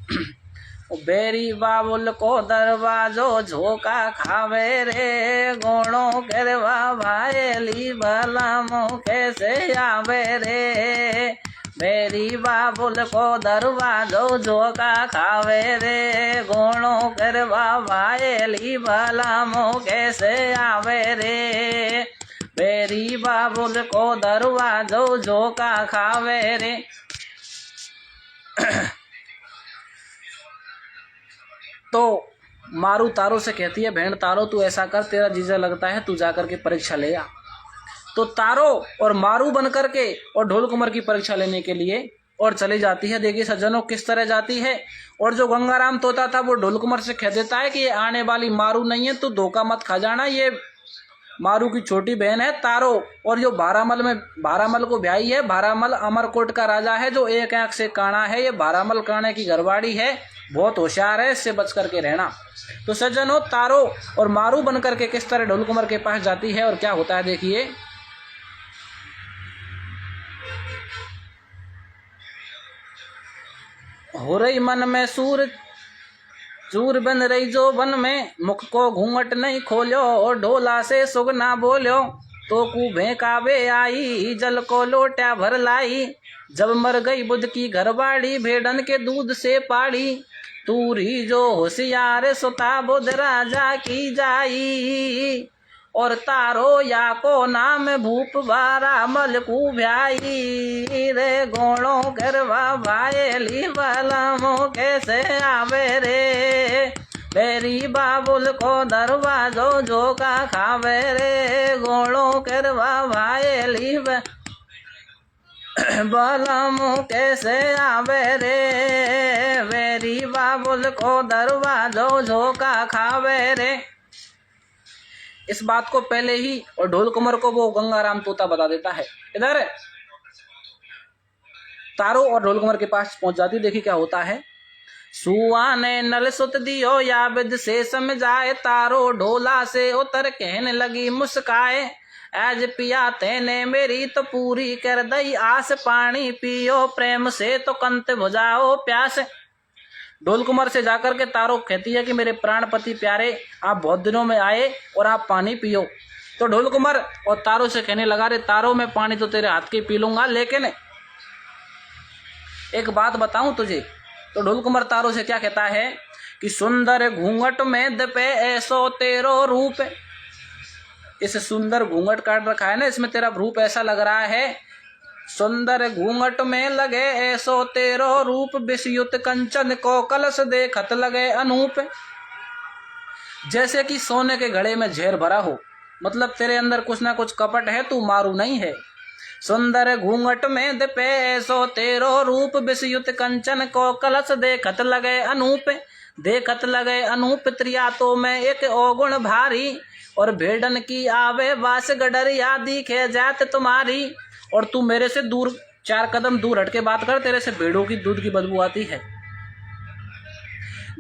बेरी बाबुल को दरवाजो झोंका खावे रे, गोणों करवा भाएली बलमो कैसे आवे रे। मेरी बाबुल को दरवाजो झोंका खावे रे, गोणों करवा भाएली बलमो कैसे आवे रे। मेरी बाबुल को दरवाजो झोंका खावे रे। तो मारू तारो से कहती है, बहन तारो तू ऐसा कर, तेरा जीजा लगता है, तू जाकर के परीक्षा ले आ। तो तारो और मारू बन करके और ढोल कुमार की परीक्षा लेने के लिए और चली जाती है। देखिए सज्जनों किस तरह जाती है। और जो गंगाराम तोता था वो ढोल कुमार से कह देता है कि ये आने वाली मारू नहीं है, तो धोखा मत खा जाना, ये मारू की छोटी बहन है तारो, और जो भारामल को ब्याही है। भारामल अमरकोट का राजा है, जो एक आंख से काना है। ये भारामल काने की घरवाड़ी है, बहुत होशियार है, इससे बच करके रहना। तो सज्जनों, तारो और मारू बन करके किस तरह ढोल कुमार के पास जाती है और क्या होता है देखिए। हो रही मन में चूर बन रही जो वन में, मुख को घूंघट नहीं खोलो, और ढोला से सुगना बोलो। तो कुभे कावे आई, जल को लोटा भर लाई। जब मर गई बुध की घरवाड़ी, भेड़न के दूध से पाड़ी। तूरी जो होशियार सुता बुध राजा की जाई, और तारो या को नाम भूप भारामल को भ्याई रे। गोणों करवा भाएली बलमो कैसे आवे रे, बेरी बाबुल को दरवाजो झोंका खावे रे। गोणों करवा भाएली बलमो कैसे आवे रे, बेरी बाबुल को दरवाजो झोंका खावे रे। इस बात को पहले ही और ढोल कुंवर को वो गंगाराम तोता बता देता है। इधर तारो और ढोल कुंवर के पास पहुंच जाती। देखिए क्या होता है। सुआ ने नल सुत दियो या विद से समझाए, तारो ढोला से उतर कहने लगी मुस्काए। आज पिया तेने मेरी तो पूरी कर दई आस, पानी पियो प्रेम से तो कंत बुझाओ प्यास। ढोल कुंवर से जाकर के तारो कहती है कि मेरे प्राणपति प्यारे, आप बहुत दिनों में आए और आप पानी पियो। तो ढोल कुंवर और तारो से कहने लगा, रे तारो मैं पानी तो तेरे हाथ के पी लूंगा, लेकिन एक बात बताऊं तुझे। तो ढोल कुंवर तारो से क्या कहता है कि सुंदर घूंघट में दपे ऐसो तेरो रूप। इस सुंदर घूंघट काट रखा है ना, इसमें तेरा रूप ऐसा लग रहा है। सुंदर घूंघट में लगे ऐसो तेरो रूप, विषयुत कंचन को कलश देखत लगे अनूप। जैसे कि सोने के घड़े में झेर भरा हो, मतलब तेरे अंदर कुछ ना कुछ कपट है, तू मारू नहीं है। सुंदर घूंघट में दपे ऐसो तेरो रूप, विषयुत कंचन को कलश देखत लगे अनूप। देखत लगे अनूप त्रिया तो मैं एक ओगुण भारी, और भेड़न की आवे वास गडरिया दिखे जात तुम्हारी। और तू मेरे से दूर 4 कदम दूर हट के बात कर, तेरे से भेड़ों की दूध की बदबू आती है।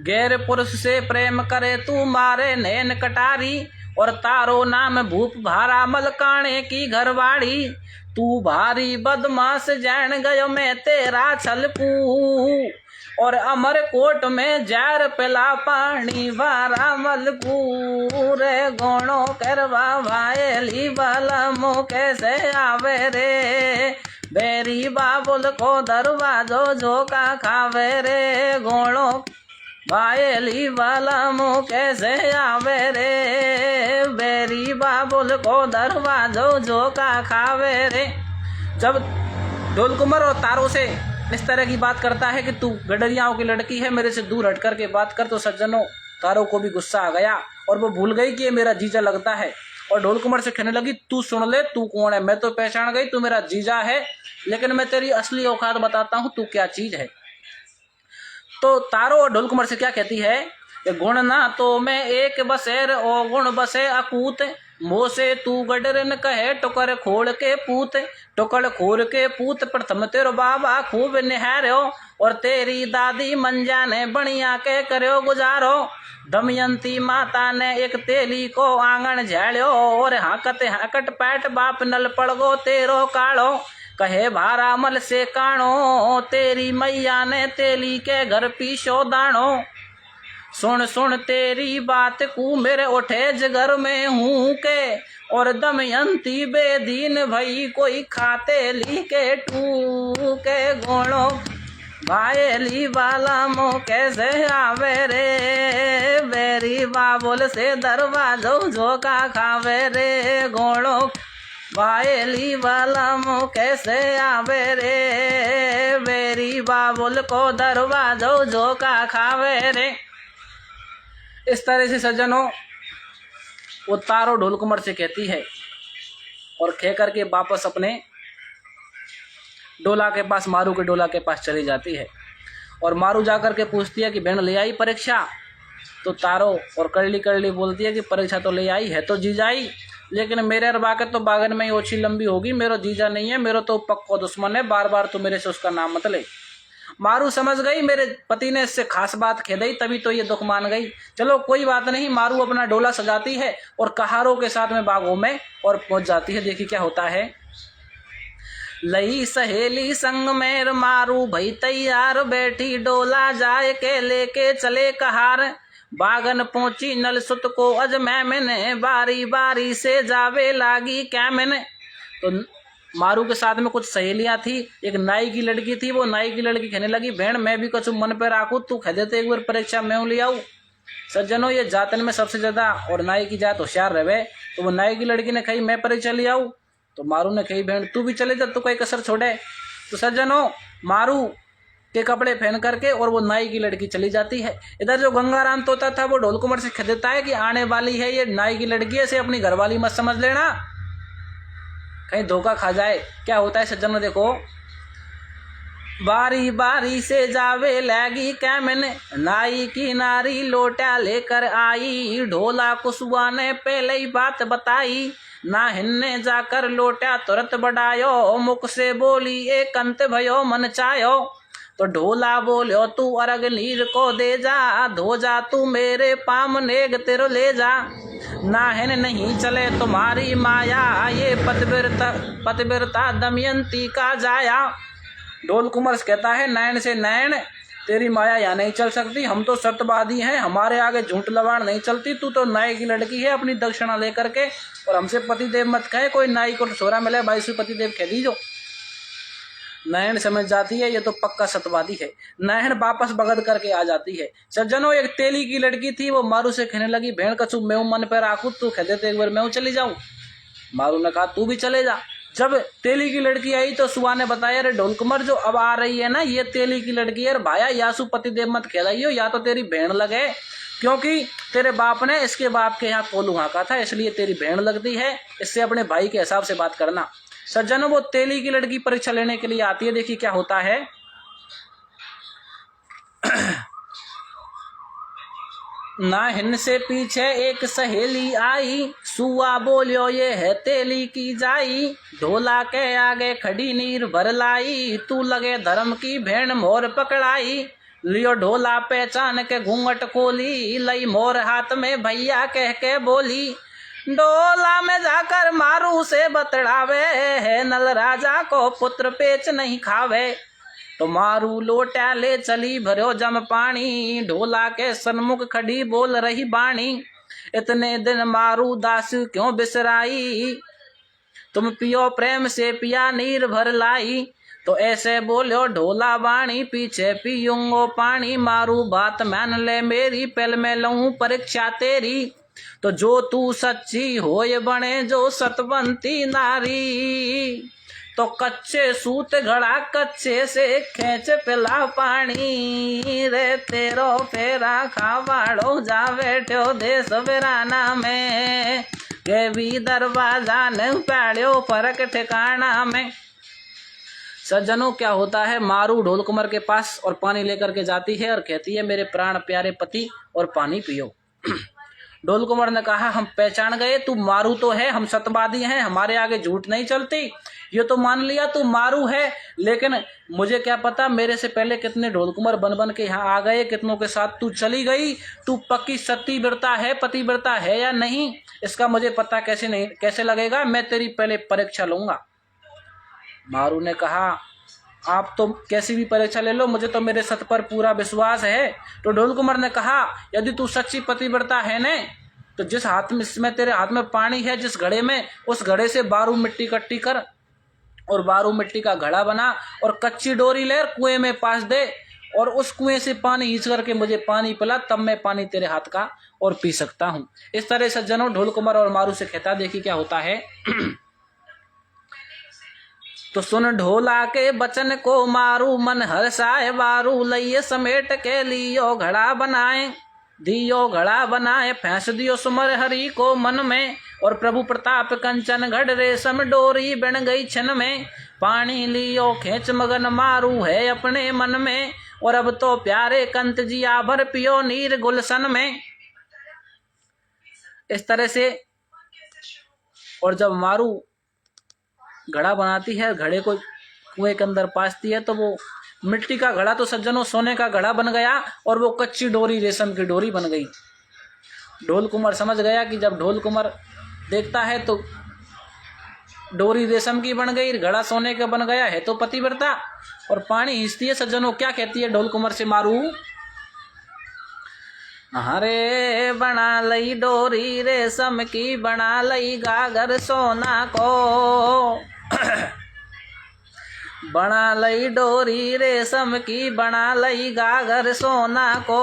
गैर पुरुष से प्रेम करे तू मारे नैन कटारी, और तारो नाम भूप भारा मलकाने की घरवाड़ी। तू भारी बदमाश जान गयो मैं तेरा छलकू, और अमर कोट में जार पिला पानी वारा मलकू। रे गोणो करवा वायली बलमो कैसे आवे रे, बेरी बाबुल को दरवाजो झोंका खावे रे। गोणो वायली बलमो कैसे आवे रे, बेरी बाबुल को दरवाजो झोंका खावे रे। जब ढोल कुंवर और तारो से इस तरह की बात करता है कि तू गडरियाओं की लड़की है, मेरे से दूर हट कर के बात कर, तो सज्जनों तारो को भी गुस्सा आ गया और वो भूल गई कि ये मेरा जीजा लगता है। और ढोल कुंवर से कहने लगी, तू सुन ले, तू कौन है। मैं तो पहचान गई तू मेरा जीजा है, लेकिन मैं तेरी असली औकात बताता हूँ, तू क्या चीज है। तो तारो और ढोल कुंवर से क्या कहती है, गुण ना तो मैं एक बसेर ओ गुण बसे अकूत, मोसे तू गडरन कहे टुकर खोड़ के पूत। टुकड़ खोर के पूत प्रथम तेरो बाबा खूब निहारो, और तेरी दादी मंजा ने बढ़िया के करो गुजारो। दमयंती माता ने एक तेली को आंगन झाड़ो, और हाकत हाकट पैट बाप नल पड़गो तेरो काढ़ो। कहे भारा मल से काणो, तेरी मैया ने तेली के घर पीछो दाणो। सुन सुन तेरी बात को मेरे उठे जगर में हूँ के, और दमयंती बेदीन भई कोई खाते ली के टू के। गोणो भायली वाला मो कैसे आवे रे, बेरी बाबुल से दरवाजो झोंका खावे रे। गोणो वायली वाला मो कैसे आवे रे, बेरी बाबुल को दरवाजो झोंका खावे रे। इस तरह से सज्जनों वो तारो ढोल कुंवर से कहती है और कह करके वापस अपने डोला के पास, मारू के डोला के पास चली जाती है। और मारू जाकर के पूछती है कि बहन ले आई परीक्षा। तो तारो और करली करली बोलती है कि परीक्षा तो ले आई है तो जीजाई, लेकिन मेरे अरबा के तो बागन में ही ओछी लंबी होगी, मेरा जीजा नहीं है, मेरा तो पक्का दुश्मन है, बार बार तो मेरे से उसका नाम मत ले। मारू समझ गई मेरे पति ने इससे खास बात कह दी, तभी तो ये दुख मान गई। चलो कोई बात नहीं। मारू अपना डोला सजाती है और कहारों के साथ में बागों में और पहुंच जाती है। देखिए क्या होता है। लई सहेली संग में मारू भई तैयार, बैठी डोला जाए के लेके चले कहार। बागन पहुंची नल सुत को अज मैंने, बारी बारी से जावे लागी क्या मैंने। तो मारू के साथ में कुछ सहेलियां थी, एक नाई की लड़की थी। वो नाई की लड़की कहने लगी, बहन मैं भी कुछ मन पे राखू, तू कह देते एक बार परीक्षा मैं ले आऊ। सज्जनों ये जातन में सबसे ज्यादा और नाई की जात होशियार रहे। तो वो नाई की लड़की ने कही मैं परीक्षा ले आऊ, तो मारू ने कही बहन तू भी चले जा, तू कोई कसर छोड़े। तो सज्जनों मारू के कपड़े पहन करके और वो नाई की लड़की चली जाती है। इधर जो गंगाराम तोता था वो ढोल कुंवर से कह देता है कि आने वाली है ये नाई की लड़की है, इसे अपनी घरवाली मत समझ लेना, कहीं धोखा खा जाए। क्या होता है सज्जनों देखो, बारी बारी से जावे लगी कैमन, नाई की नारी लोटा लेकर आई। ढोला कुसुआ ने पहले ही बात बताई, ना हिन्ने जाकर लोटा तुरंत बढ़ायो। मुख से बोली एक अंत भयो मन चायो। तो ढोला बोलियो तू अर्घ नीर को दे जा, धो जा तू मेरे पाम नेग तेरो ले जा। नाहन नहीं चले तुम्हारी माया, ये पतिव्रता दमयंती का जाया। ढोल कुमार कहता है नैन से नैन तेरी माया यहाँ नहीं चल सकती, हम तो सत्यवादी हैं, हमारे आगे झूठ लवाड़ नहीं चलती। तू तो नाई की लड़की है अपनी दक्षिणा लेकर के, और हमसे पतिदेव मत कहे। कोई नाई को छोरा मिले 22 पतिदेव कह दीजो। नैन समझ जाती है ये तो पक्का सत्यवादी है। नैन वापस बगद करके आ जाती है। सज्जनों एक तेली की लड़की थी, वो मारू से कहने लगी भेड़ कछू मैं मन पे राखू, तू कहते थे एक बार मैं चली जाऊं। मारू ने कहा तू भी चले जा। जब तेली की लड़की आई तो सुआ ने बताया अरे ढोल कुमार जो अब आ रही है ना ये तेली की लड़की है, भाया यासु पतिदेव मत खेलाइयो, या तो तेरी भेड़ लगे, क्योंकि तेरे बाप ने इसके बाप के यहाँ कोलू हाँका था, इसलिए तेरी भेड़ लगती है। इससे अपने भाई के हिसाब से बात करना। सज्जनों वो तेली की लड़की परीक्षा लेने के लिए आती है। देखिए क्या होता है। नाहिन से पीछे एक सहेली आई, सुआ बोलियो ये है तेली की जाई। ढोला के आगे खड़ी नीर भर लाई, तू लगे धर्म की भेड़ मोर पकड़ाई। लियो ढोला पहचान के घूंघट खोली, लई मोर हाथ में भैया कह के बोली। डोला में जाकर मारू से बतड़ावे, है नल राजा को पुत्र पेच नहीं खावे। तो मारू लोटा ले चली भरो जम पानी, ढोला के सन्मुख खड़ी बोल रही बाणी। इतने दिन मारू दास क्यों बिसराई, तुम पियो प्रेम से पिया नीर भर लाई। तो ऐसे बोलो ढोला बाणी, पीछे पीऊंगो पानी। मारू बात मान ले मेरी, पहले मैं लूं परीक्षा तेरी। तो जो तू सच्ची होए बने जो सतवंती नारी, तो कच्चे सूत घड़ा कच्चे से खेच पिला पानी। रे तेरो फेरा खावाड़ो जा बैठो देश वीराना में, के भी दरवाजा न पाड़ो फर्क ठिकाना में। सज्जनों क्या होता है, मारू ढोल कुमार के पास और पानी लेकर के जाती है और कहती है मेरे प्राण प्यारे पति और पानी पियो। ढोल कुमार ने कहा हम पहचान गए, तू मारू तो है, हम सत्यवादी हैं, हमारे आगे झूठ नहीं चलती। ये तो मान लिया तू मारू है, लेकिन मुझे क्या पता मेरे से पहले कितने ढोल कुमार बन बन के यहाँ आ गए, कितनों के साथ तू चली गई। तू पक्की सतीव्रता है, पतिव्रता है या नहीं, इसका मुझे पता कैसे लगेगा। मैं तेरी पहले परीक्षा लूंगा। मारू ने कहा आप तो कैसी भी परीक्षा ले लो, मुझे तो मेरे सत पर पूरा विश्वास है। तो ढोल कुमार ने कहा यदि तू सच्ची पतिव्रता है न, तो जिस हाथ में तेरे हाथ में पानी है, जिस घड़े में, उस घड़े से बारू मिट्टी इकट्ठी कर और बारू मिट्टी का घड़ा बना और कच्ची डोरी ले कुएं में पास दे और उस कुएं से पानी खींच करके मुझे पानी पिला, तब मैं पानी तेरे हाथ का और पी सकता हूँ। इस तरह सज्जनों ढोल कुमार और मारू से कहता। देखिए क्या होता है। तो सुन ढोला के बचन को मारू मन हर्षाए, वारू लइए समेट के लियो घड़ा बनाए। दियो घड़ा बनाए फैंस दियो सुमर हरि को मन में, और प्रभु प्रताप कंचन घड़ रेशम डोरी बन गई छन में। पानी लियो खेच मगन मारू है अपने मन में, और अब तो प्यारे कंत जी आभर पियो नीर गुलशन में। इस तरह से और जब मारू घड़ा बनाती है, घड़े को कुएं के अंदर पासती है, तो वो मिट्टी का घड़ा तो सज्जनों सोने का घड़ा बन गया और वो कच्ची डोरी रेशम की डोरी बन गई। ढोल कुमार समझ गया कि जब ढोल कुमार देखता है तो डोरी रेशम की बन गई, घड़ा सोने का बन गया है तो पतिव्रता, और पानी खींचती है। सज्जनों क्या कहती है ढोल कुमार से मारू, हरे बना लई डोरी रेशम की, बना लई गागर सोना को। बना लई डोरी रेशम की, बना लई गागर सोना को।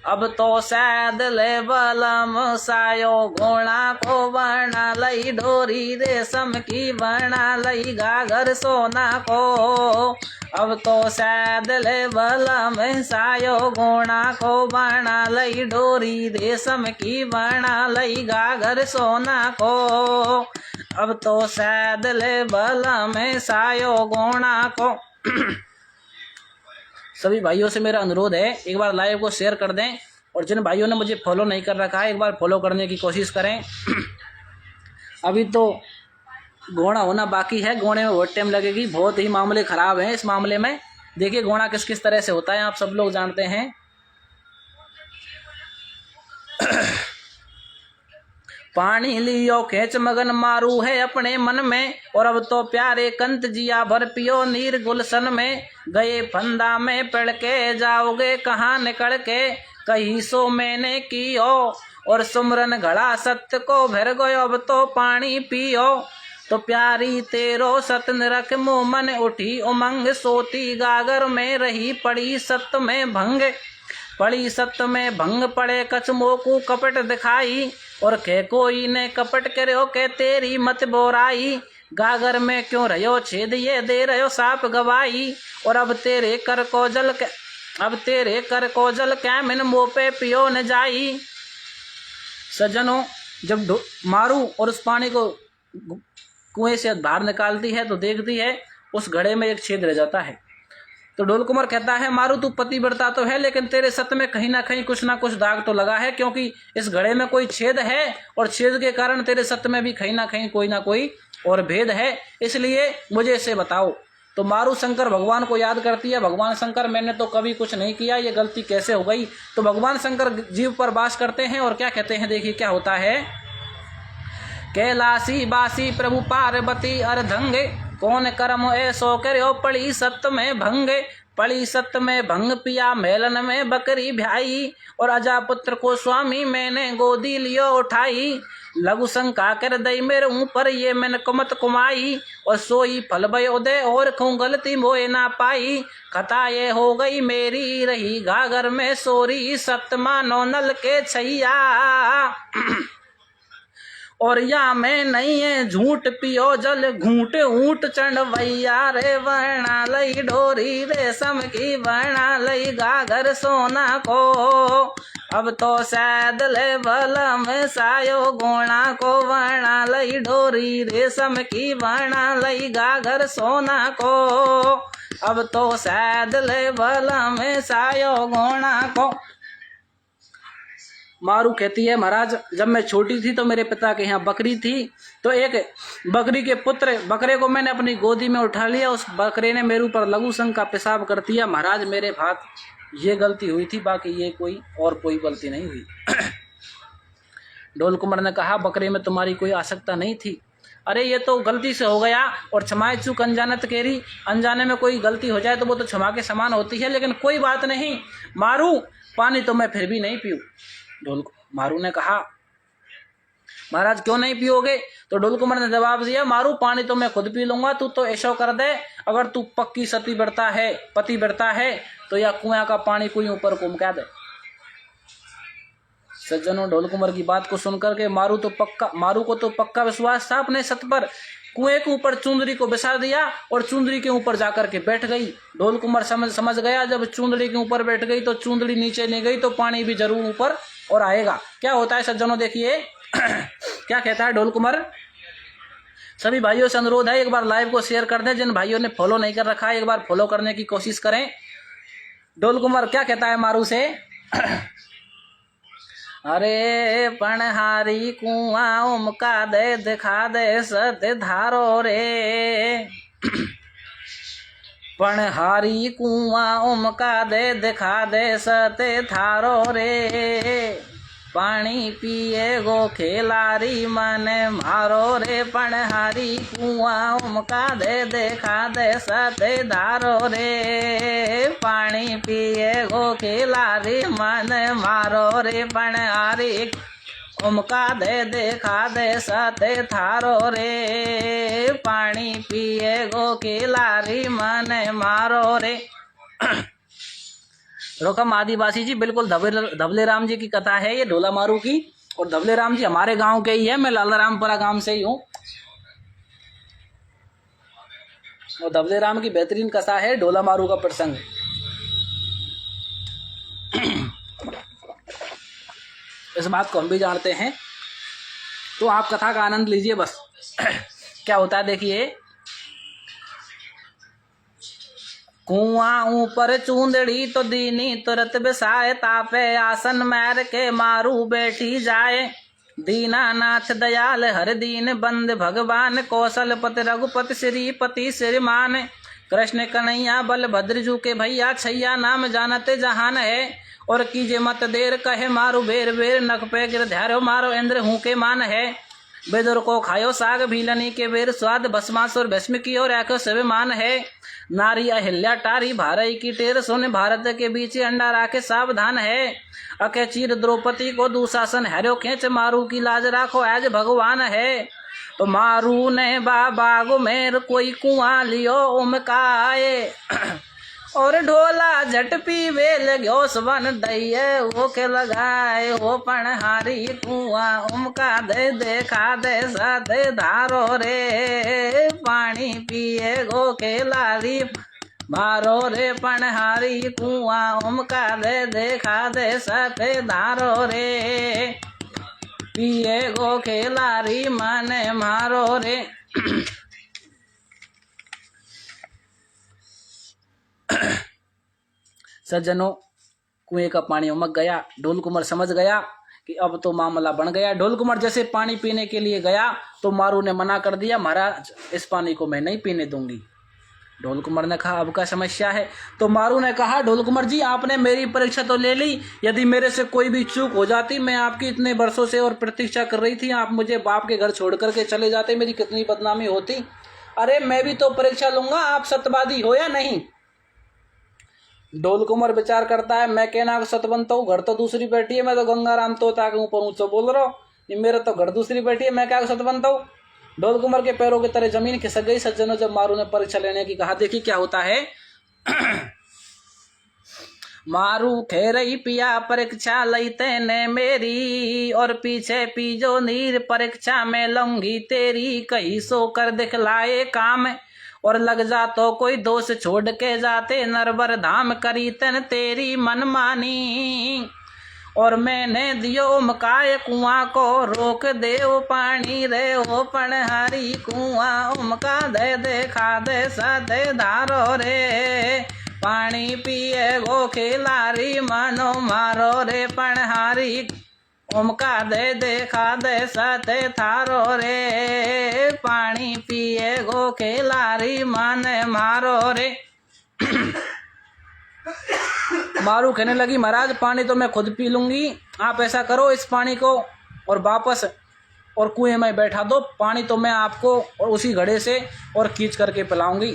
अब तो शायद ले बलम सायो घोड़ा को, बना लई डोरी रेशम की, बना लई गागर सोना को। अब तो शायद ले बलम सायो घोड़ा को, बना लई डोरी रेशम की, बना लई गागर सोना को। अब तो शायद ले बलम सायो घोड़ा को। सभी भाइयों से मेरा अनुरोध है, एक बार लाइव को शेयर कर दें, और जिन भाइयों ने मुझे फॉलो नहीं कर रखा है एक बार फॉलो करने की कोशिश करें। अभी तो गोणा होना बाकी है, गोणे में बहुत टाइम लगेगी, बहुत ही मामले ख़राब हैं इस मामले में। देखिए गोणा किस किस तरह से होता है, आप सब लोग जानते हैं। पानी लियो खेच मगन मारू है अपने मन में, और अब तो प्यारे कंत जिया भर पियो नीर गुलशन में। गए फंदा में पड़ के जाओगे कहाँ निकल के, कहीं सो मैंने कियो और सुमरन घड़ा सत्य को भर गयो, अब तो पानी पियो। तो प्यारी तेरो सतन रख मुँह मन उठी उमंग, सोती गागर में रही पड़ी सत्य में भंग। पड़ी सत्य में भंग पड़े कचमो को कपट दिखाई, और के कोई ने कपट करो के तेरी मत बोराई। गागर में क्यों रहो छेद ये दे रहो साप गवाई, और अब तेरे कर को जल कैमिन मुँह पे पियो न जाई। सज्जनों, जब मारू और उस पानी को कुएं से बाहर निकालती है तो देखती है उस घड़े में एक छेद रह जाता है। तो ढोल कुमार कहता है, मारू तू पतिव्रता तो है, लेकिन तेरे सत्य में कहीं ना कहीं कुछ ना कुछ दाग तो लगा है, क्योंकि इस घड़े में कोई छेद है, और छेद के कारण तेरे सत्य में भी कहीं ना कहीं कोई ना कोई और भेद है, इसलिए मुझे इसे बताओ। तो मारू शंकर भगवान को याद करती है, भगवान शंकर मैंने तो कभी कुछ नहीं किया, ये गलती कैसे हो गई। तो भगवान शंकर जीव पर वास करते हैं और क्या कहते हैं, देखिए क्या होता है। कैलासी बासी प्रभु पार्वती अर्धंगे, कौन कर्म ऐसो करो पड़ी सत्य में भंगे। पड़ी सत्य में भंग पिया मेलन में बकरी भ्याई, और अजा पुत्र को स्वामी मैंने गोदी लियो उठाई। लघु शंका कर दई मेरे ऊपर ये मैंने कुमत कुमाई, और सोई फल भय उदय और खूं गलती मोए ना पाई। खता ये हो गई मेरी रही गागर में सोरी, सत्य मानो नल के छैया। और या मैं नहीं है झूठ पियो जल घूट ऊंट चढ़वैया रे, वर्णा लई डोरी रेशम की वर्णा लई गागर सोना को। अब तो शायद ले बलम सायो गोणा को, वर्णा लई डोरी रेशम की वर्णा लई गागर सोना को। अब तो शायद ले बलम सायो गोणा को। मारू कहती है, महाराज जब मैं छोटी थी तो मेरे पिता के यहाँ बकरी थी, तो एक बकरी के पुत्र बकरे को मैंने अपनी गोदी में उठा लिया, उस बकरे ने मेरे ऊपर लघु शंख का पेशाब कर दिया। महाराज मेरे भात ये गलती हुई थी, बाकी ये कोई गलती नहीं हुई। ढोल कुमार ने कहा, बकरे में तुम्हारी कोई आसक्ता नहीं थी। अरे ये तो गलती से हो गया, और क्षमाए चूक अनजानत केरी, अनजाने में कोई गलती हो जाए तो वो तो क्षमा के समान होती है, लेकिन कोई बात नहीं मारू, पानी तो मैं फिर भी नहीं पीऊँ। मारू ने कहा, महाराज क्यों नहीं पियोगे। तो ढोल कुमार ने जवाब दिया, मारू पानी तो मैं खुद पी लूंगा, तू तो ऐसा कर दे, अगर तू पक्की पतिव्रता है तो या कुआं का पानी कोई ऊपर कुमका दे। सज्जनों, ढोल कुमार की बात को सुनकर के मारू को तो पक्का विश्वास था अपने सत्य पर। कुएं के ऊपर चुंदड़ी को बिछा दिया और चुंदड़ी के ऊपर जाकर के बैठ गई। ढोल कुमार समझ गया, जब चुंदड़ी के ऊपर बैठ गई तो चुंदड़ी नीचे नहीं गई तो पानी भी जरूर ऊपर और आएगा। क्या होता है सज्जनों, देखिए क्या कहता है ढोल कुमार। सभी भाइयों से अनुरोध है, एक बार लाइव को शेयर कर दें, जिन भाइयों ने फॉलो नहीं कर रखा है एक बार फॉलो करने की कोशिश करें। ढोल कुमार क्या कहता है मारू से, अरे पणहारी कुआं उमका दे दिखा दे सत्य धारो रे। पणहारी कुआं उमका दे दिखा दे सत्य धारो रे। पानी पिए गो खेलारी मन मारो रे। पणहारी कुआं उमका दे दिखा दे सत्य धारो रे। पानी पिए गो खेलारी मन मारो रे। पणहारी उमका दे दिखा दे सत्य थारो रे। पानी पिए गो खिलारी मन मारो रे। रोकम आदिवासी जी, बिल्कुल धबले राम जी की कथा है ये, ढोला मारू की। और धबले राम जी हमारे गांव के ही है, मैं लालारामपुरा गांव से ही हूँ। और धबले राम की बेहतरीन कथा है ढोला मारू का प्रसंग। इस बात को हम भी जानते हैं, तो आप कथा का आनंद लीजिए बस। क्या होता है देखिए, कुआं ऊपर चूंदड़ी तो दीनी तुरत बिसाए तापे आसन मैर के मारू बैठी जाए। दीनानाथ दयाल हर दीन बंद भगवान कौशलपति रघुपति श्रीपति श्रीमान। कृष्ण कन्हैया बलभद्र जू के भैया छैया नाम जानते जहान है। और कीजे मत देर कहे मारू बेर बेर नख पे गिर ध्यारो मारो इंद्र हूँ के मान है। बेदर को खायो साग भीलनी के बेर स्वाद भस्मासुर भस्म की और आखो स्वाभिमान है। नारी अहिल्या टारी भारई की टेर सुन भारत के बीच अंडा राखे सावधान है। अके चीर द्रौपदी को दुशासन हैरो खेच मारू की लाज राखो आज भगवान है। तो मारू ने बाबा मेर कोई कुआं लियो उमकाए और ढोला झट पीवे लग्यो सवन दइये वो के लगाए हो पणहारी कुआं उमका दे देखा दे साधे धारो रे पानी पिए गो के लारी मारो रे पणहारी कुआं उमका दे देखा दे साधे धारो रे पिए गो के लारी माने मारो रे। सज्जनों, कुएं का पानी उमक गया। ढोल कुमार समझ गया कि अब तो मामला बन गया। ढोल कुमार जैसे पानी पीने के लिए गया तो मारू ने मना कर दिया, महाराज इस पानी को मैं नहीं पीने दूंगी। ढोल कुमार ने कहा अब क्या समस्या है? तो मारू ने कहा ढोल कुमार जी आपने मेरी परीक्षा तो ले ली, यदि मेरे से कोई भी चूक हो जाती, मैं आपकी इतने वर्षों से और प्रतीक्षा कर रही थी, आप मुझे बाप के घर छोड़ करके चले जाते, मेरी कितनी बदनामी होती। अरे मैं भी तो परीक्षा लूंगा, आप सत्यवादी हो या नहीं? ढोल कुमार विचार करता है, मैं कहना सत बनता हूँ, घर तो दूसरी बैठी है, मैं तो गंगाराम तोता के ऊपर ऊंचा बोल रहा हूँ, ये मेरा तो घर दूसरी बैठी है, मैं क्या सत बनता हूँ। ढोल कुमार के पैरों की तरह जमीन खिसक गई। सज्जनों, जब मारू ने परीक्षा लेने की कहा, देखी क्या होता है। मारू खेरई पिया परीक्षा लईते ने मेरी और पीछे पीजो नीर परीक्षा में लूंगी तेरी, कहीं सो कर दिखलाए काम और लग जा तो कोई दोष छोड़ के जाते नरवर धाम करी तन तेरी मनमानी। और मैंने दियो उमकाए कुआं को रोक दे ओ पानी रे ओ पणहारी कुआं उमका दे देखा दे साधे धारो रे पानी पिए गो खिलारी मानो मारो रे पणहारी उमका दे देखा दे साथे थारो रे पानी पिए गो खिलारी माने मारो रे। मारू कहने लगी, महाराज पानी तो मैं खुद पी लूंगी, आप ऐसा करो इस पानी को और वापस और कुएं में बैठा दो, पानी तो मैं आपको और उसी घड़े से और खींच करके पिलाऊंगी।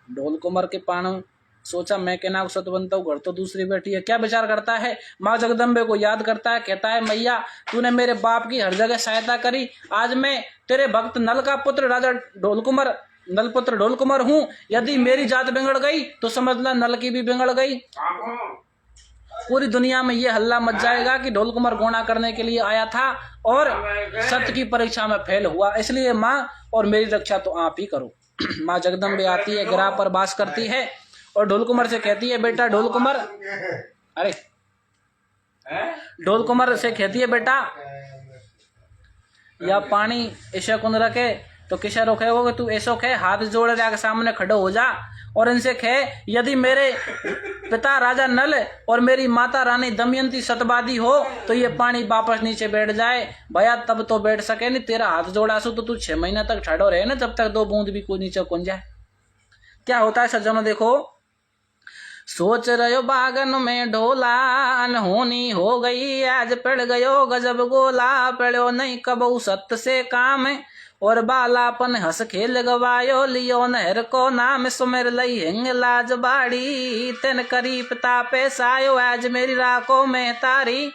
ढोल कुमार के पान सोचा, मैं कहना सत बनता हूँ, घर तो दूसरी बैठी है। क्या विचार करता है, माँ जगदम्बे को याद करता है, कहता है मैया तूने मेरे बाप की हर जगह सहायता करी, आज मैं तेरे भक्त नल का पुत्र राजा ढोल कुमार नलपुत्र ढोल कुमार हूँ, यदि मेरी जात बिगड़ गई तो समझ ला नल की भी बिगड़ गई। पूरी दुनिया में ये हल्ला मच जाएगा कि ढोल कुमार गोना करने के लिए आया था और सत्य की परीक्षा में फेल हुआ, इसलिए माँ और मेरी रक्षा तो आप ही करो। माँ जगदम्बे आती है, गिरा पर वास करती है और ढोल कुमार से कहती है, बेटा ढोल कुमार, अरे ढोल कुमार से कहती है, बेटा या पानी ऐसा कुंद रखे तो किसे रोकेगो कि तू ऐसो खे हाथ जोड़ के सामने खड़े हो जा और इनसे खे, यदि मेरे पिता राजा नल और मेरी माता रानी दमयंती सतवादी हो तो ये पानी वापस नीचे बैठ जाए। भैया तब तो बैठ सके नहीं, तेरा हाथ जोड़ा सो तो तू 6 महीना तक ठड़ो रहे ना, जब तक 2 बूंद भी कोई नीचे कौन जाए। क्या होता है सज्जनों, देखो सोच रहे बागन में ढोला अनहोनी हो गई, आज पड़ गयो गजब गोला, पड़ो नहीं कबू सत्य से काम और बालापन हंस खेल गवायो, लियो नहर को नाम सुमेर लई हिंग लाज बाड़ी, तेन करी पिता पेशायो आज मेरी राखो में तारी,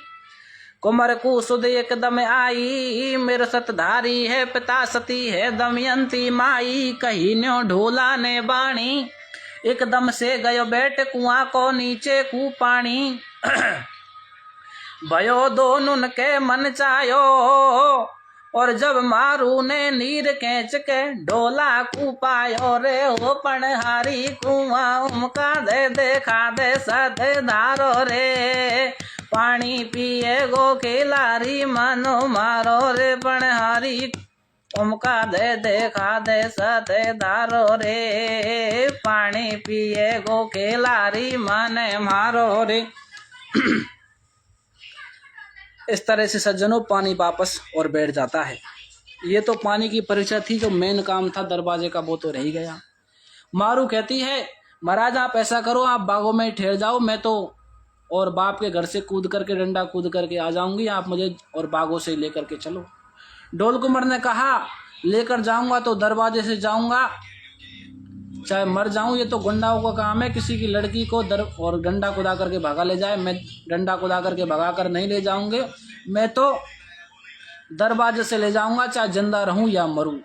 कुमर को सुध एकदम आई, मेरे सतधारी है पिता सती है दमयंती माई, कही न्यो ढोला ने बाणी, एकदम से गयो बैठ कुआं को नीचे कू पानी, भयो दोनों के मन चायो और जब मारू ने नीर खींच के ढोला कू पायो रे हो पणहारी कुआं उमका दे देखा दे साथे धारो रे पानी पिए गो खिलारी मानो मारो रे पणहारी उमका दे देखा दे सते दारो रे, पानी पिए गो खेलारी माने मारो रे। इस तरह से सज्जनों पानी वापस और बैठ जाता है। ये तो पानी की परीक्षा थी, जो मेन काम था दरवाजे का वो तो रह ही गया। मारू कहती है महाराज आप ऐसा करो, आप बागों में ठहर जाओ, मैं तो और बाप के घर से कूद करके डंडा कूद करके आ जाऊंगी, आप मुझे और बागों से लेकर के चलो। ढोल कुंवर ने कहा लेकर जाऊंगा तो दरवाजे से जाऊंगा, चाहे मर जाऊं, ये तो गुंडाओं का काम है, किसी की लड़की को और डंडा कुदा करके भगा ले जाए, मैं डंडा कुदा करके भगा कर नहीं ले जाऊंगे, मैं तो दरवाजे से ले जाऊंगा, चाहे जिंदा रहूं या मरूं।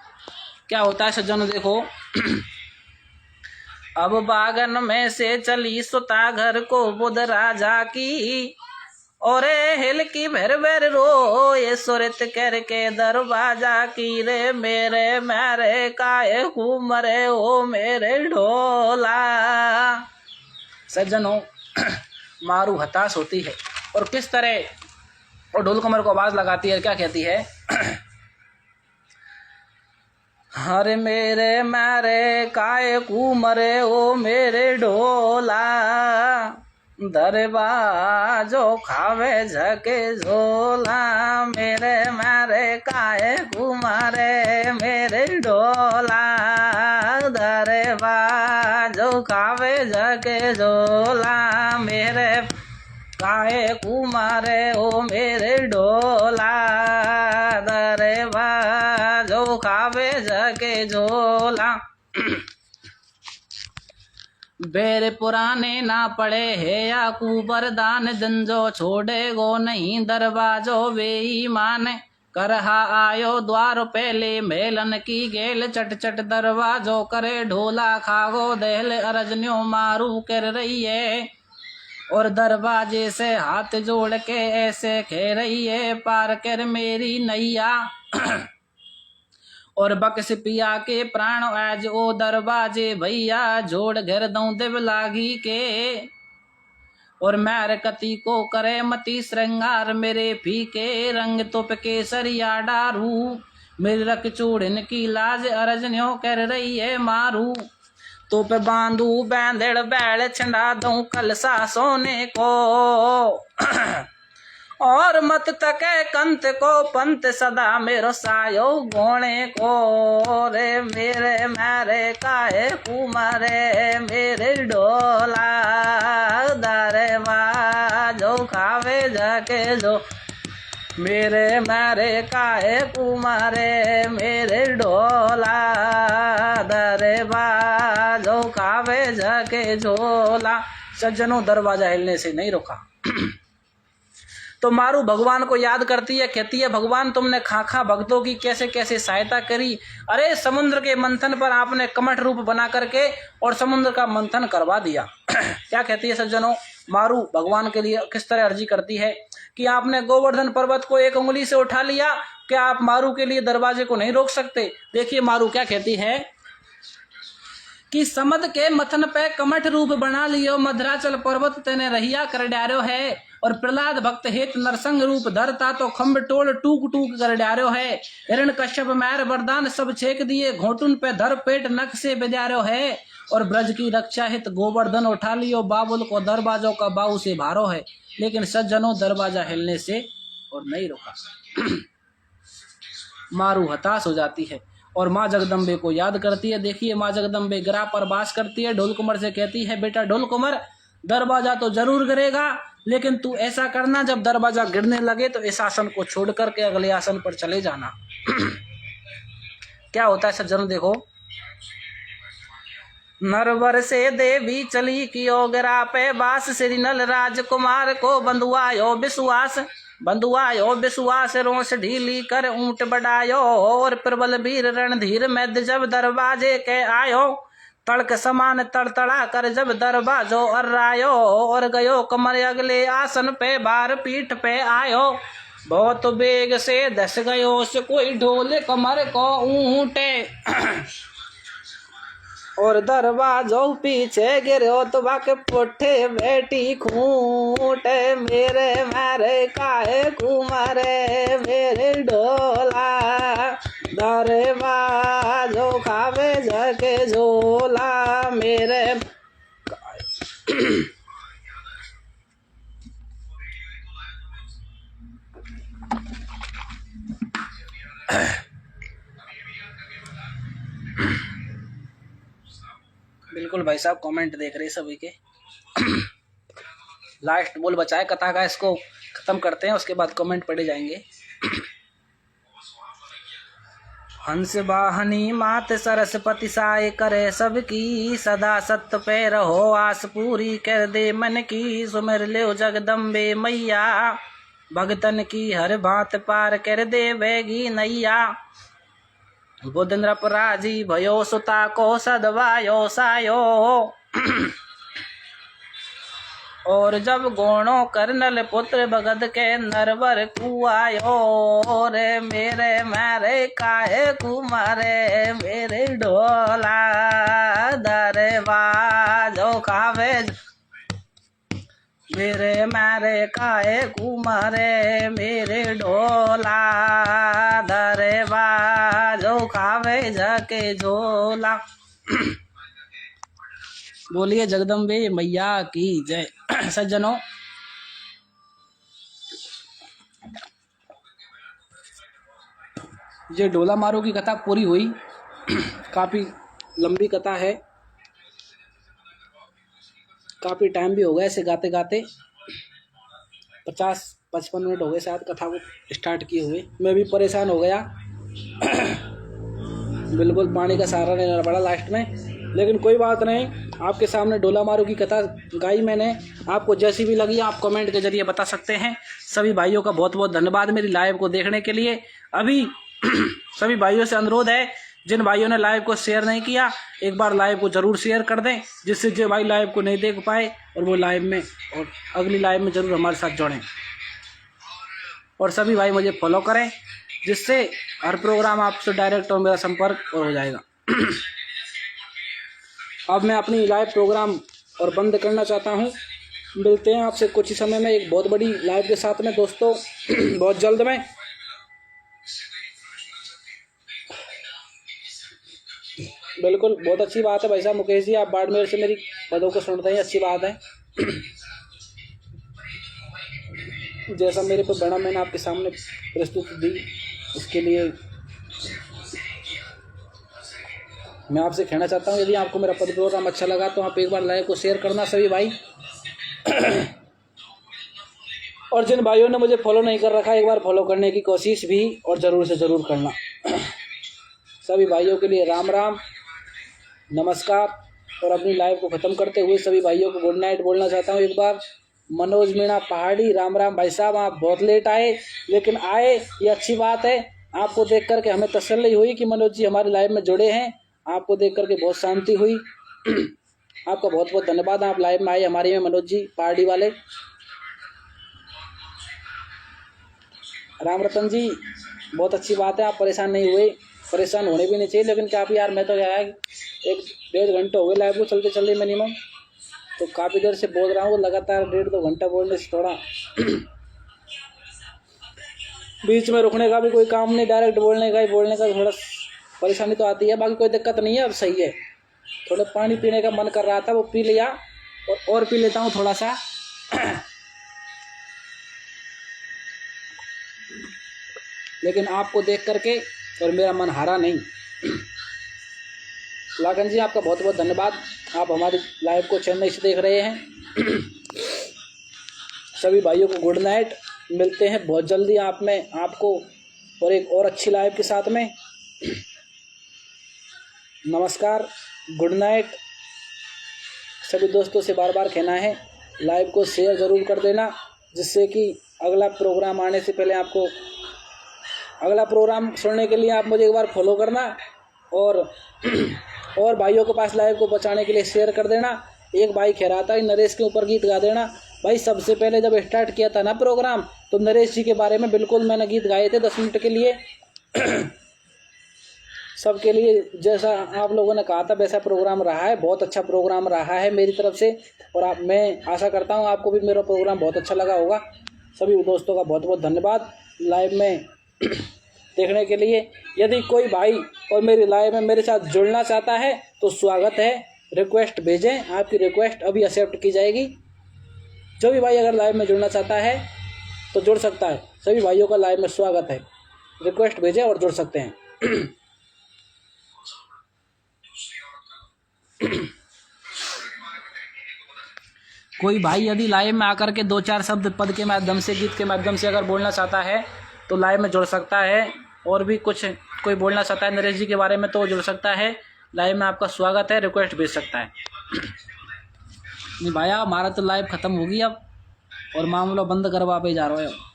क्या होता है सज्जनों देखो, अब बागन में से चली सुता घर को बुध राजा की, और हिल की भर भर रो ये सुरत करके दरवाजा की रे, मेरे मेरे काहे घूमरे ओ मेरे ढोला। सज्जनों मारू हताश होती है और किस तरह, और ढोल कुंवर को आवाज लगाती है, क्या कहती है, हरे मेरे मेरे काहे घूमरे ओ मेरे ढोला, दरबाजो खावे झके झोला, मेरे मारे काहे घुमारे मेरे ढोला, दरबाजो खावे झके झोला, मेरे काहे घुमारे ओ मेरे ढोला, दरबाजो खावे झके झोला। बेर पुराने ना पड़े है या कुबरदान, जंजो छोड़े गो नहीं दरवाजो वे मान, करहा आयो द्वार पहले मेलन की गेल, चट चट दरवाजो करे ढोला खागो दहल, अरजन्यो मारू कर रही है और दरवाजे से हाथ जोड़ के ऐसे कह रही है, पार कर मेरी नैया और बक्स पिया के प्राण आज ओ दरवाजे भैया, जोड़ घर दऊं देव लागी के, और मैर कति को करे मती श्रृंगार, मेरे फीके रंग तुप केसरिया डारू, मेरी रख चूड़न की लाज अरजन्यो कर रही है मारू, तो पे बांधू बैंधड़ बैल छंडा दूं कलसा सोने को, और मत तके कंत को पंत सदा मेरो सायो गोणे को, रे मेरे मारे काहे कुमारे मेरे ढोला, दरवाजो खावे जाके जो, मेरे मारे काहे कुमारे मेरे ढोला, दरवाजो खावे जाके झोला। सज्जनों दरवाजा हिलने से नहीं रोका। तो मारू भगवान को याद करती है, कहती है भगवान तुमने खाखा भक्तों की कैसे कैसे सहायता करी, अरे समुद्र के मंथन पर आपने कमठ रूप बना करके और समुद्र का मंथन करवा दिया। क्या कहती है सज्जनों, मारू भगवान के लिए किस तरह अर्जी करती है कि आपने गोवर्धन पर्वत को एक उंगली से उठा लिया, क्या आप मारू के लिए दरवाजे को नहीं रोक सकते। देखिए मारू क्या कहती है कि समद के मथन पे कमठ रूप बना लियो, मधुराचल पर्वत तेने रहिया कर डारो है, और प्रहलाद भक्त हेत नरसंग रूप धरता तो खम्ब टोल टूक टूक कर डारो है, हिरण कश्यप मैर वरदान सब छेक दिए, घोटुन पे धर पेट नख से बेजारो है, और ब्रज की रक्षा हित गोवर्धन उठा लियो, बाबुल को दरवाजों का बाहु से भारो है। लेकिन सज्जनों दरवाजा हिलने से और नहीं रोका। मारू हताश हो जाती है और माँ जगदम्बे को याद करती है। देखिए माँ जगदम्बे गिरा पर वास करती है, ढोल कुंवर से कहती है बेटा ढोल कुंवर दरवाजा तो जरूर गिरेगा, लेकिन तू ऐसा करना जब दरवाजा गिरने लगे तो इस आसन को छोड़ करके अगले आसन पर चले जाना। क्या होता है सज्जनों देखो, नरवर से देवी चली कियो गिरा पे बास, श्री नल राजकुमार को बंधुआयो विश्वास, बंधुआयो विश्वास रोष ढीली कर ऊंट बढ़ायो, और प्रबल वीर रणधीर में जब दरवाजे के आयो, तड़क समान तड़तड़ा कर जब दरवाजो अर्रायो, और गयो कमर अगले आसन पे बार पीठ पे आयो, बहुत बेग से धस गयो से कोई ढोल कमर को ऊंटे, और दरवाजो पीछे गिरो तो बाके पुठे बेटी खूंटे, मेरे मारे काहे कुमारे मेरे ढोला, दरवाजो खावे झके झोला मेरे बिल्कुल भाई साहब कमेंट देख रहे सभी के। लास्ट बोल बचा है कथा का, इसको खत्म करते हैं, उसके बाद कमेंट पढ़े जाएंगे। हंस वाहनी मात सरस्वती साय करे सबकी, सदा सत्य पे रहो आस पूरी कर दे मन की, सुमिर ले जगदम्बे मैया भगतन की हर बात पार कर दे वेगी नैया। बुध नृपराजी भयो सुता को सदवायो सायो, और जब गोणो कर्नल पुत्र भगत के नरवर कुआयो रे मेरे मारे काहे कुमारे मेरे ढोला दरवाजो खावे मेरे मारे काहे कुमारे मेरे ढोला दरवाजो खावे झके झोला। बोलिए जगदम्बे मैया की जय। सज्जनों ये ढोला मारो की कथा पूरी हुई। काफ़ी लंबी कथा है, काफ़ी टाइम भी हो गया इसे गाते गाते, 50-55 मिनट हो गए शायद कथा को स्टार्ट किए हुए। मैं भी परेशान हो गया। बिल्कुल पानी का सहारा लेना पड़ा लास्ट में, लेकिन कोई बात नहीं। आपके सामने ढोला मारू की कथा गाई मैंने, आपको जैसी भी लगी आप कमेंट के जरिए बता सकते हैं। सभी भाइयों का बहुत बहुत धन्यवाद मेरी लाइव को देखने के लिए। अभी सभी भाइयों से अनुरोध है, जिन भाइयों ने लाइव को शेयर नहीं किया एक बार लाइव को ज़रूर शेयर कर दें, जिससे जो भाई लाइव को नहीं देख पाए और वो लाइव में और अगली लाइव में ज़रूर हमारे साथ जुड़ें। और सभी भाई मुझे फॉलो करें, जिससे हर प्रोग्राम आपसे डायरेक्ट और मेरा संपर्क और हो जाएगा। अब मैं अपनी लाइव प्रोग्राम और बंद करना चाहता हूं। मिलते हैं आपसे कुछ ही समय में एक बहुत बड़ी लाइव के साथ में दोस्तों, बहुत जल्द में। बिल्कुल बहुत अच्छी बात है भाई साहब मुकेश जी, आप बाड़मेर से मेरी पदों को सुनते हैं, अच्छी बात है। जैसा मेरे पर बड़ा मैंने आपके सामने प्रस्तुति दी, उसके लिए मैं आपसे कहना चाहता हूँ, यदि आपको मेरा पद प्रोग्राम अच्छा लगा तो आप एक बार लाइव को शेयर करना सभी भाई। और जिन भाइयों ने मुझे फॉलो नहीं कर रखा एक बार फॉलो करने की कोशिश भी और ज़रूर से ज़रूर करना। सभी भाइयों के लिए राम राम नमस्कार। और अपनी लाइव को ख़त्म करते हुए सभी भाइयों को गुड नाइट बोलना चाहता हूँ एक बार। मनोज मीणा पहाड़ी, राम राम भाई साहब, आप बहुत लेट आए लेकिन आए, ये अच्छी बात है। आपको देख करके हमें तसल्ली हुई कि मनोज जी हमारी लाइव में जुड़े हैं, आपको देख करके बहुत शांति हुई। आपका बहुत बहुत धन्यवाद, आप लाइव में आए हमारे में मनोज जी पहाड़ी वाले। राम रतन जी बहुत अच्छी बात है, आप परेशान नहीं हुए, परेशान होने भी नहीं चाहिए। लेकिन क्या आप यार, मैं तो क्या है 1-1.5 घंटे हो गए लाइव को चलते चलते मिनिमम, तो काफ़ी देर से बोल रहा हूँ, लगातार 1.5-2 घंटा बोलने से थोड़ा बीच में रुकने का भी कोई काम नहीं, डायरेक्ट बोलने का थोड़ा परेशानी तो आती है, बाकी कोई दिक्कत नहीं है। अब सही है, थोड़ा पानी पीने का मन कर रहा था वो पी लिया, और पी लेता हूँ थोड़ा सा। लेकिन आपको देख करके और मेरा मन हारा नहीं। लागन जी आपका बहुत बहुत धन्यवाद, आप हमारी लाइव को चेन्नई से देख रहे हैं। सभी भाइयों को गुड नाइट, मिलते हैं बहुत जल्दी आपको और एक और अच्छी लाइव के साथ में। नमस्कार, गुड नाइट। सभी दोस्तों से बार बार कहना है लाइव को शेयर ज़रूर कर देना, जिससे कि अगला प्रोग्राम आने से पहले आपको अगला प्रोग्राम सुनने के लिए आप मुझे एक बार फॉलो करना, और भाइयों के पास लाइव को बचाने के लिए शेयर कर देना। एक भाई कह रहा था कि नरेश के ऊपर गीत गा देना। भाई सबसे पहले जब स्टार्ट किया था ना प्रोग्राम, तो नरेश जी के बारे में बिल्कुल मैंने गीत गाए थे 10 मिनट के लिए। सबके लिए जैसा आप लोगों ने कहा था वैसा प्रोग्राम रहा है, बहुत अच्छा प्रोग्राम रहा है मेरी तरफ से। और मैं आशा करता हूँ आपको भी मेरा प्रोग्राम बहुत अच्छा लगा होगा। सभी दोस्तों का बहुत बहुत धन्यवाद। लाइव में देखने के लिए। यदि कोई भाई और मेरी लाइव में मेरे साथ जुड़ना चाहता है तो स्वागत है, रिक्वेस्ट भेजें, आपकी रिक्वेस्ट अभी एक्सेप्ट की जाएगी। जो भी भाई अगर लाइव में जुड़ना चाहता है तो जुड़ सकता है। सभी भाइयों का लाइव में स्वागत है, रिक्वेस्ट भेजें और जुड़ सकते हैं। कोई भाई यदि लाइव में आकर के 2-4 शब्द पद के माध्यम से, गीत के माध्यम से अगर बोलना चाहता है तो लाइव में जुड़ सकता है। और भी कुछ कोई बोलना चाहता है नरेश जी के बारे में तो जुड़ सकता है। लाइव में आपका स्वागत है, रिक्वेस्ट भेज सकता है। नहीं भाई हमारा तो लाइव ख़त्म होगी अब और मामला बंद करवा पे जा रहा है।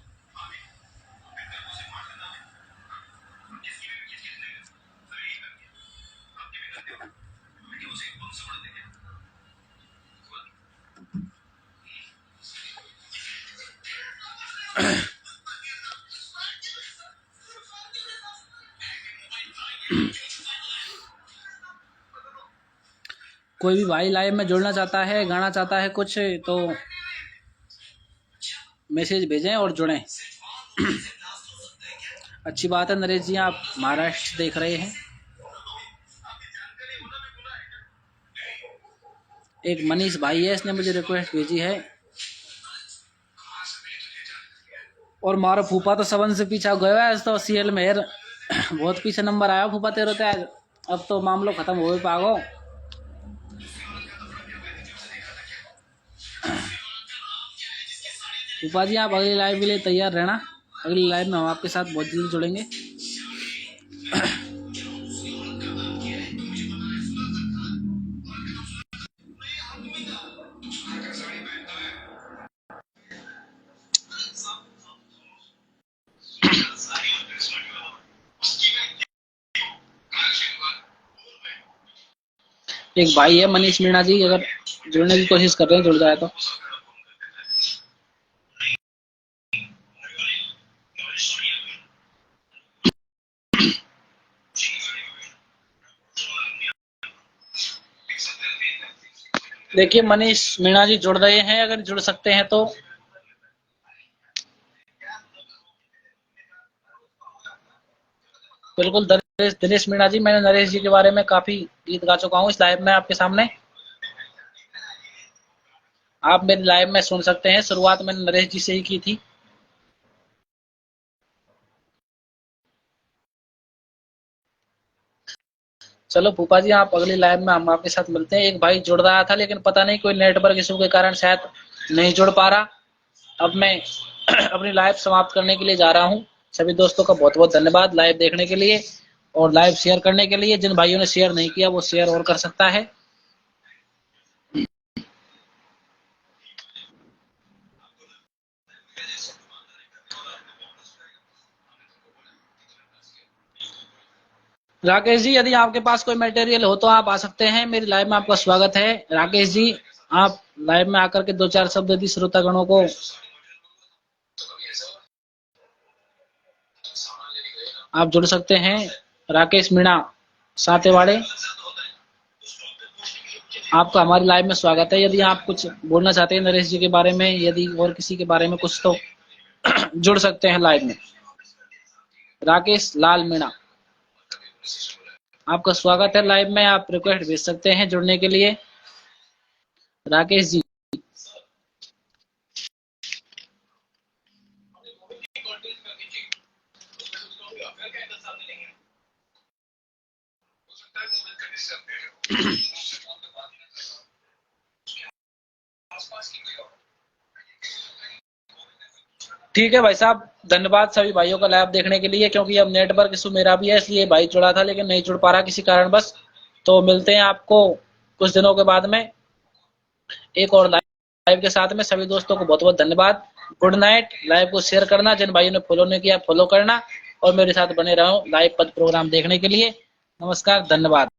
कोई भी भाई लाइव में जुड़ना चाहता है, गाना चाहता है कुछ, तो मैसेज भेजें और जुड़ें। अच्छी बात है नरेश जी, आप महाराष्ट्र देख रहे हैं। एक मनीष भाई है, इसने मुझे रिक्वेस्ट भेजी है। और मारो फूफा तो सबन से पीछा गया है तो सीएल में बहुत पीछे नंबर आया फूफा तेरे तो। अब तो मामलो खत्म हो पागो। फूफा जी आप अगली लाइव के लिए तैयार रहना। अगली लाइव में हम आपके साथ बहुत जल्दी जुड़ेंगे। एक भाई है मनीष मीणा जी, अगर जुड़ने की कोशिश कर रहे हैं जुड़ जाए तो। देखिए मनीष मीणा जी जुड़ रहे हैं, अगर जुड़ सकते हैं तो। बिल्कुल दिनेश मीणा जी, मैंने नरेश जी के बारे में काफी गीत गा चुका हूँ इस लाइव में आपके सामने। आप मेरी लाइव में सुन सकते हैं, शुरुआत मैंने नरेश जी से ही की थी। चलो फूफा जी आप अगली लाइव में हम आपके साथ मिलते हैं। एक भाई जुड़ रहा था लेकिन पता नहीं कोई नेटवर्क इशू के कारण शायद नहीं जुड़ पा रहा। अब मैं अपनी लाइव समाप्त करने के लिए जा रहा हूँ। सभी दोस्तों का बहुत बहुत धन्यवाद लाइव देखने के लिए और लाइव शेयर करने के लिए। जिन भाइयों ने शेयर नहीं किया वो शेयर और कर सकता है। राकेश जी यदि आपके पास कोई मटेरियल हो तो आप आ सकते हैं, मेरी लाइव में आपका स्वागत है। राकेश जी आप लाइव में आकर के 2-4 शब्द यदि श्रोतागणों को आप जुड़ सकते हैं। राकेश मीणा सातेवाड़े, आपका हमारी लाइव में स्वागत है। यदि आप कुछ बोलना चाहते हैं नरेश जी के बारे में, यदि और किसी के बारे में कुछ, तो जुड़ सकते हैं लाइव में। राकेश लाल मीणा आपका स्वागत है लाइव में, आप रिक्वेस्ट भेज सकते हैं जुड़ने के लिए। राकेश जी ठीक है भाई साहब, धन्यवाद सभी भाइयों का लाइव देखने के लिए। क्योंकि अब नेटवर्क इशू मेरा भी है इसलिए भाई जुड़ा था लेकिन नहीं जुड़ पा रहा किसी कारणवश। तो मिलते हैं आपको कुछ दिनों के बाद में एक और लाइव के साथ में। सभी दोस्तों को बहुत बहुत धन्यवाद, गुड नाइट। लाइव को शेयर करना, जिन भाइयों ने फॉलो नहीं किया फॉलो करना और मेरे साथ बने रहो लाइव पद प्रोग्राम देखने के लिए। नमस्कार, धन्यवाद।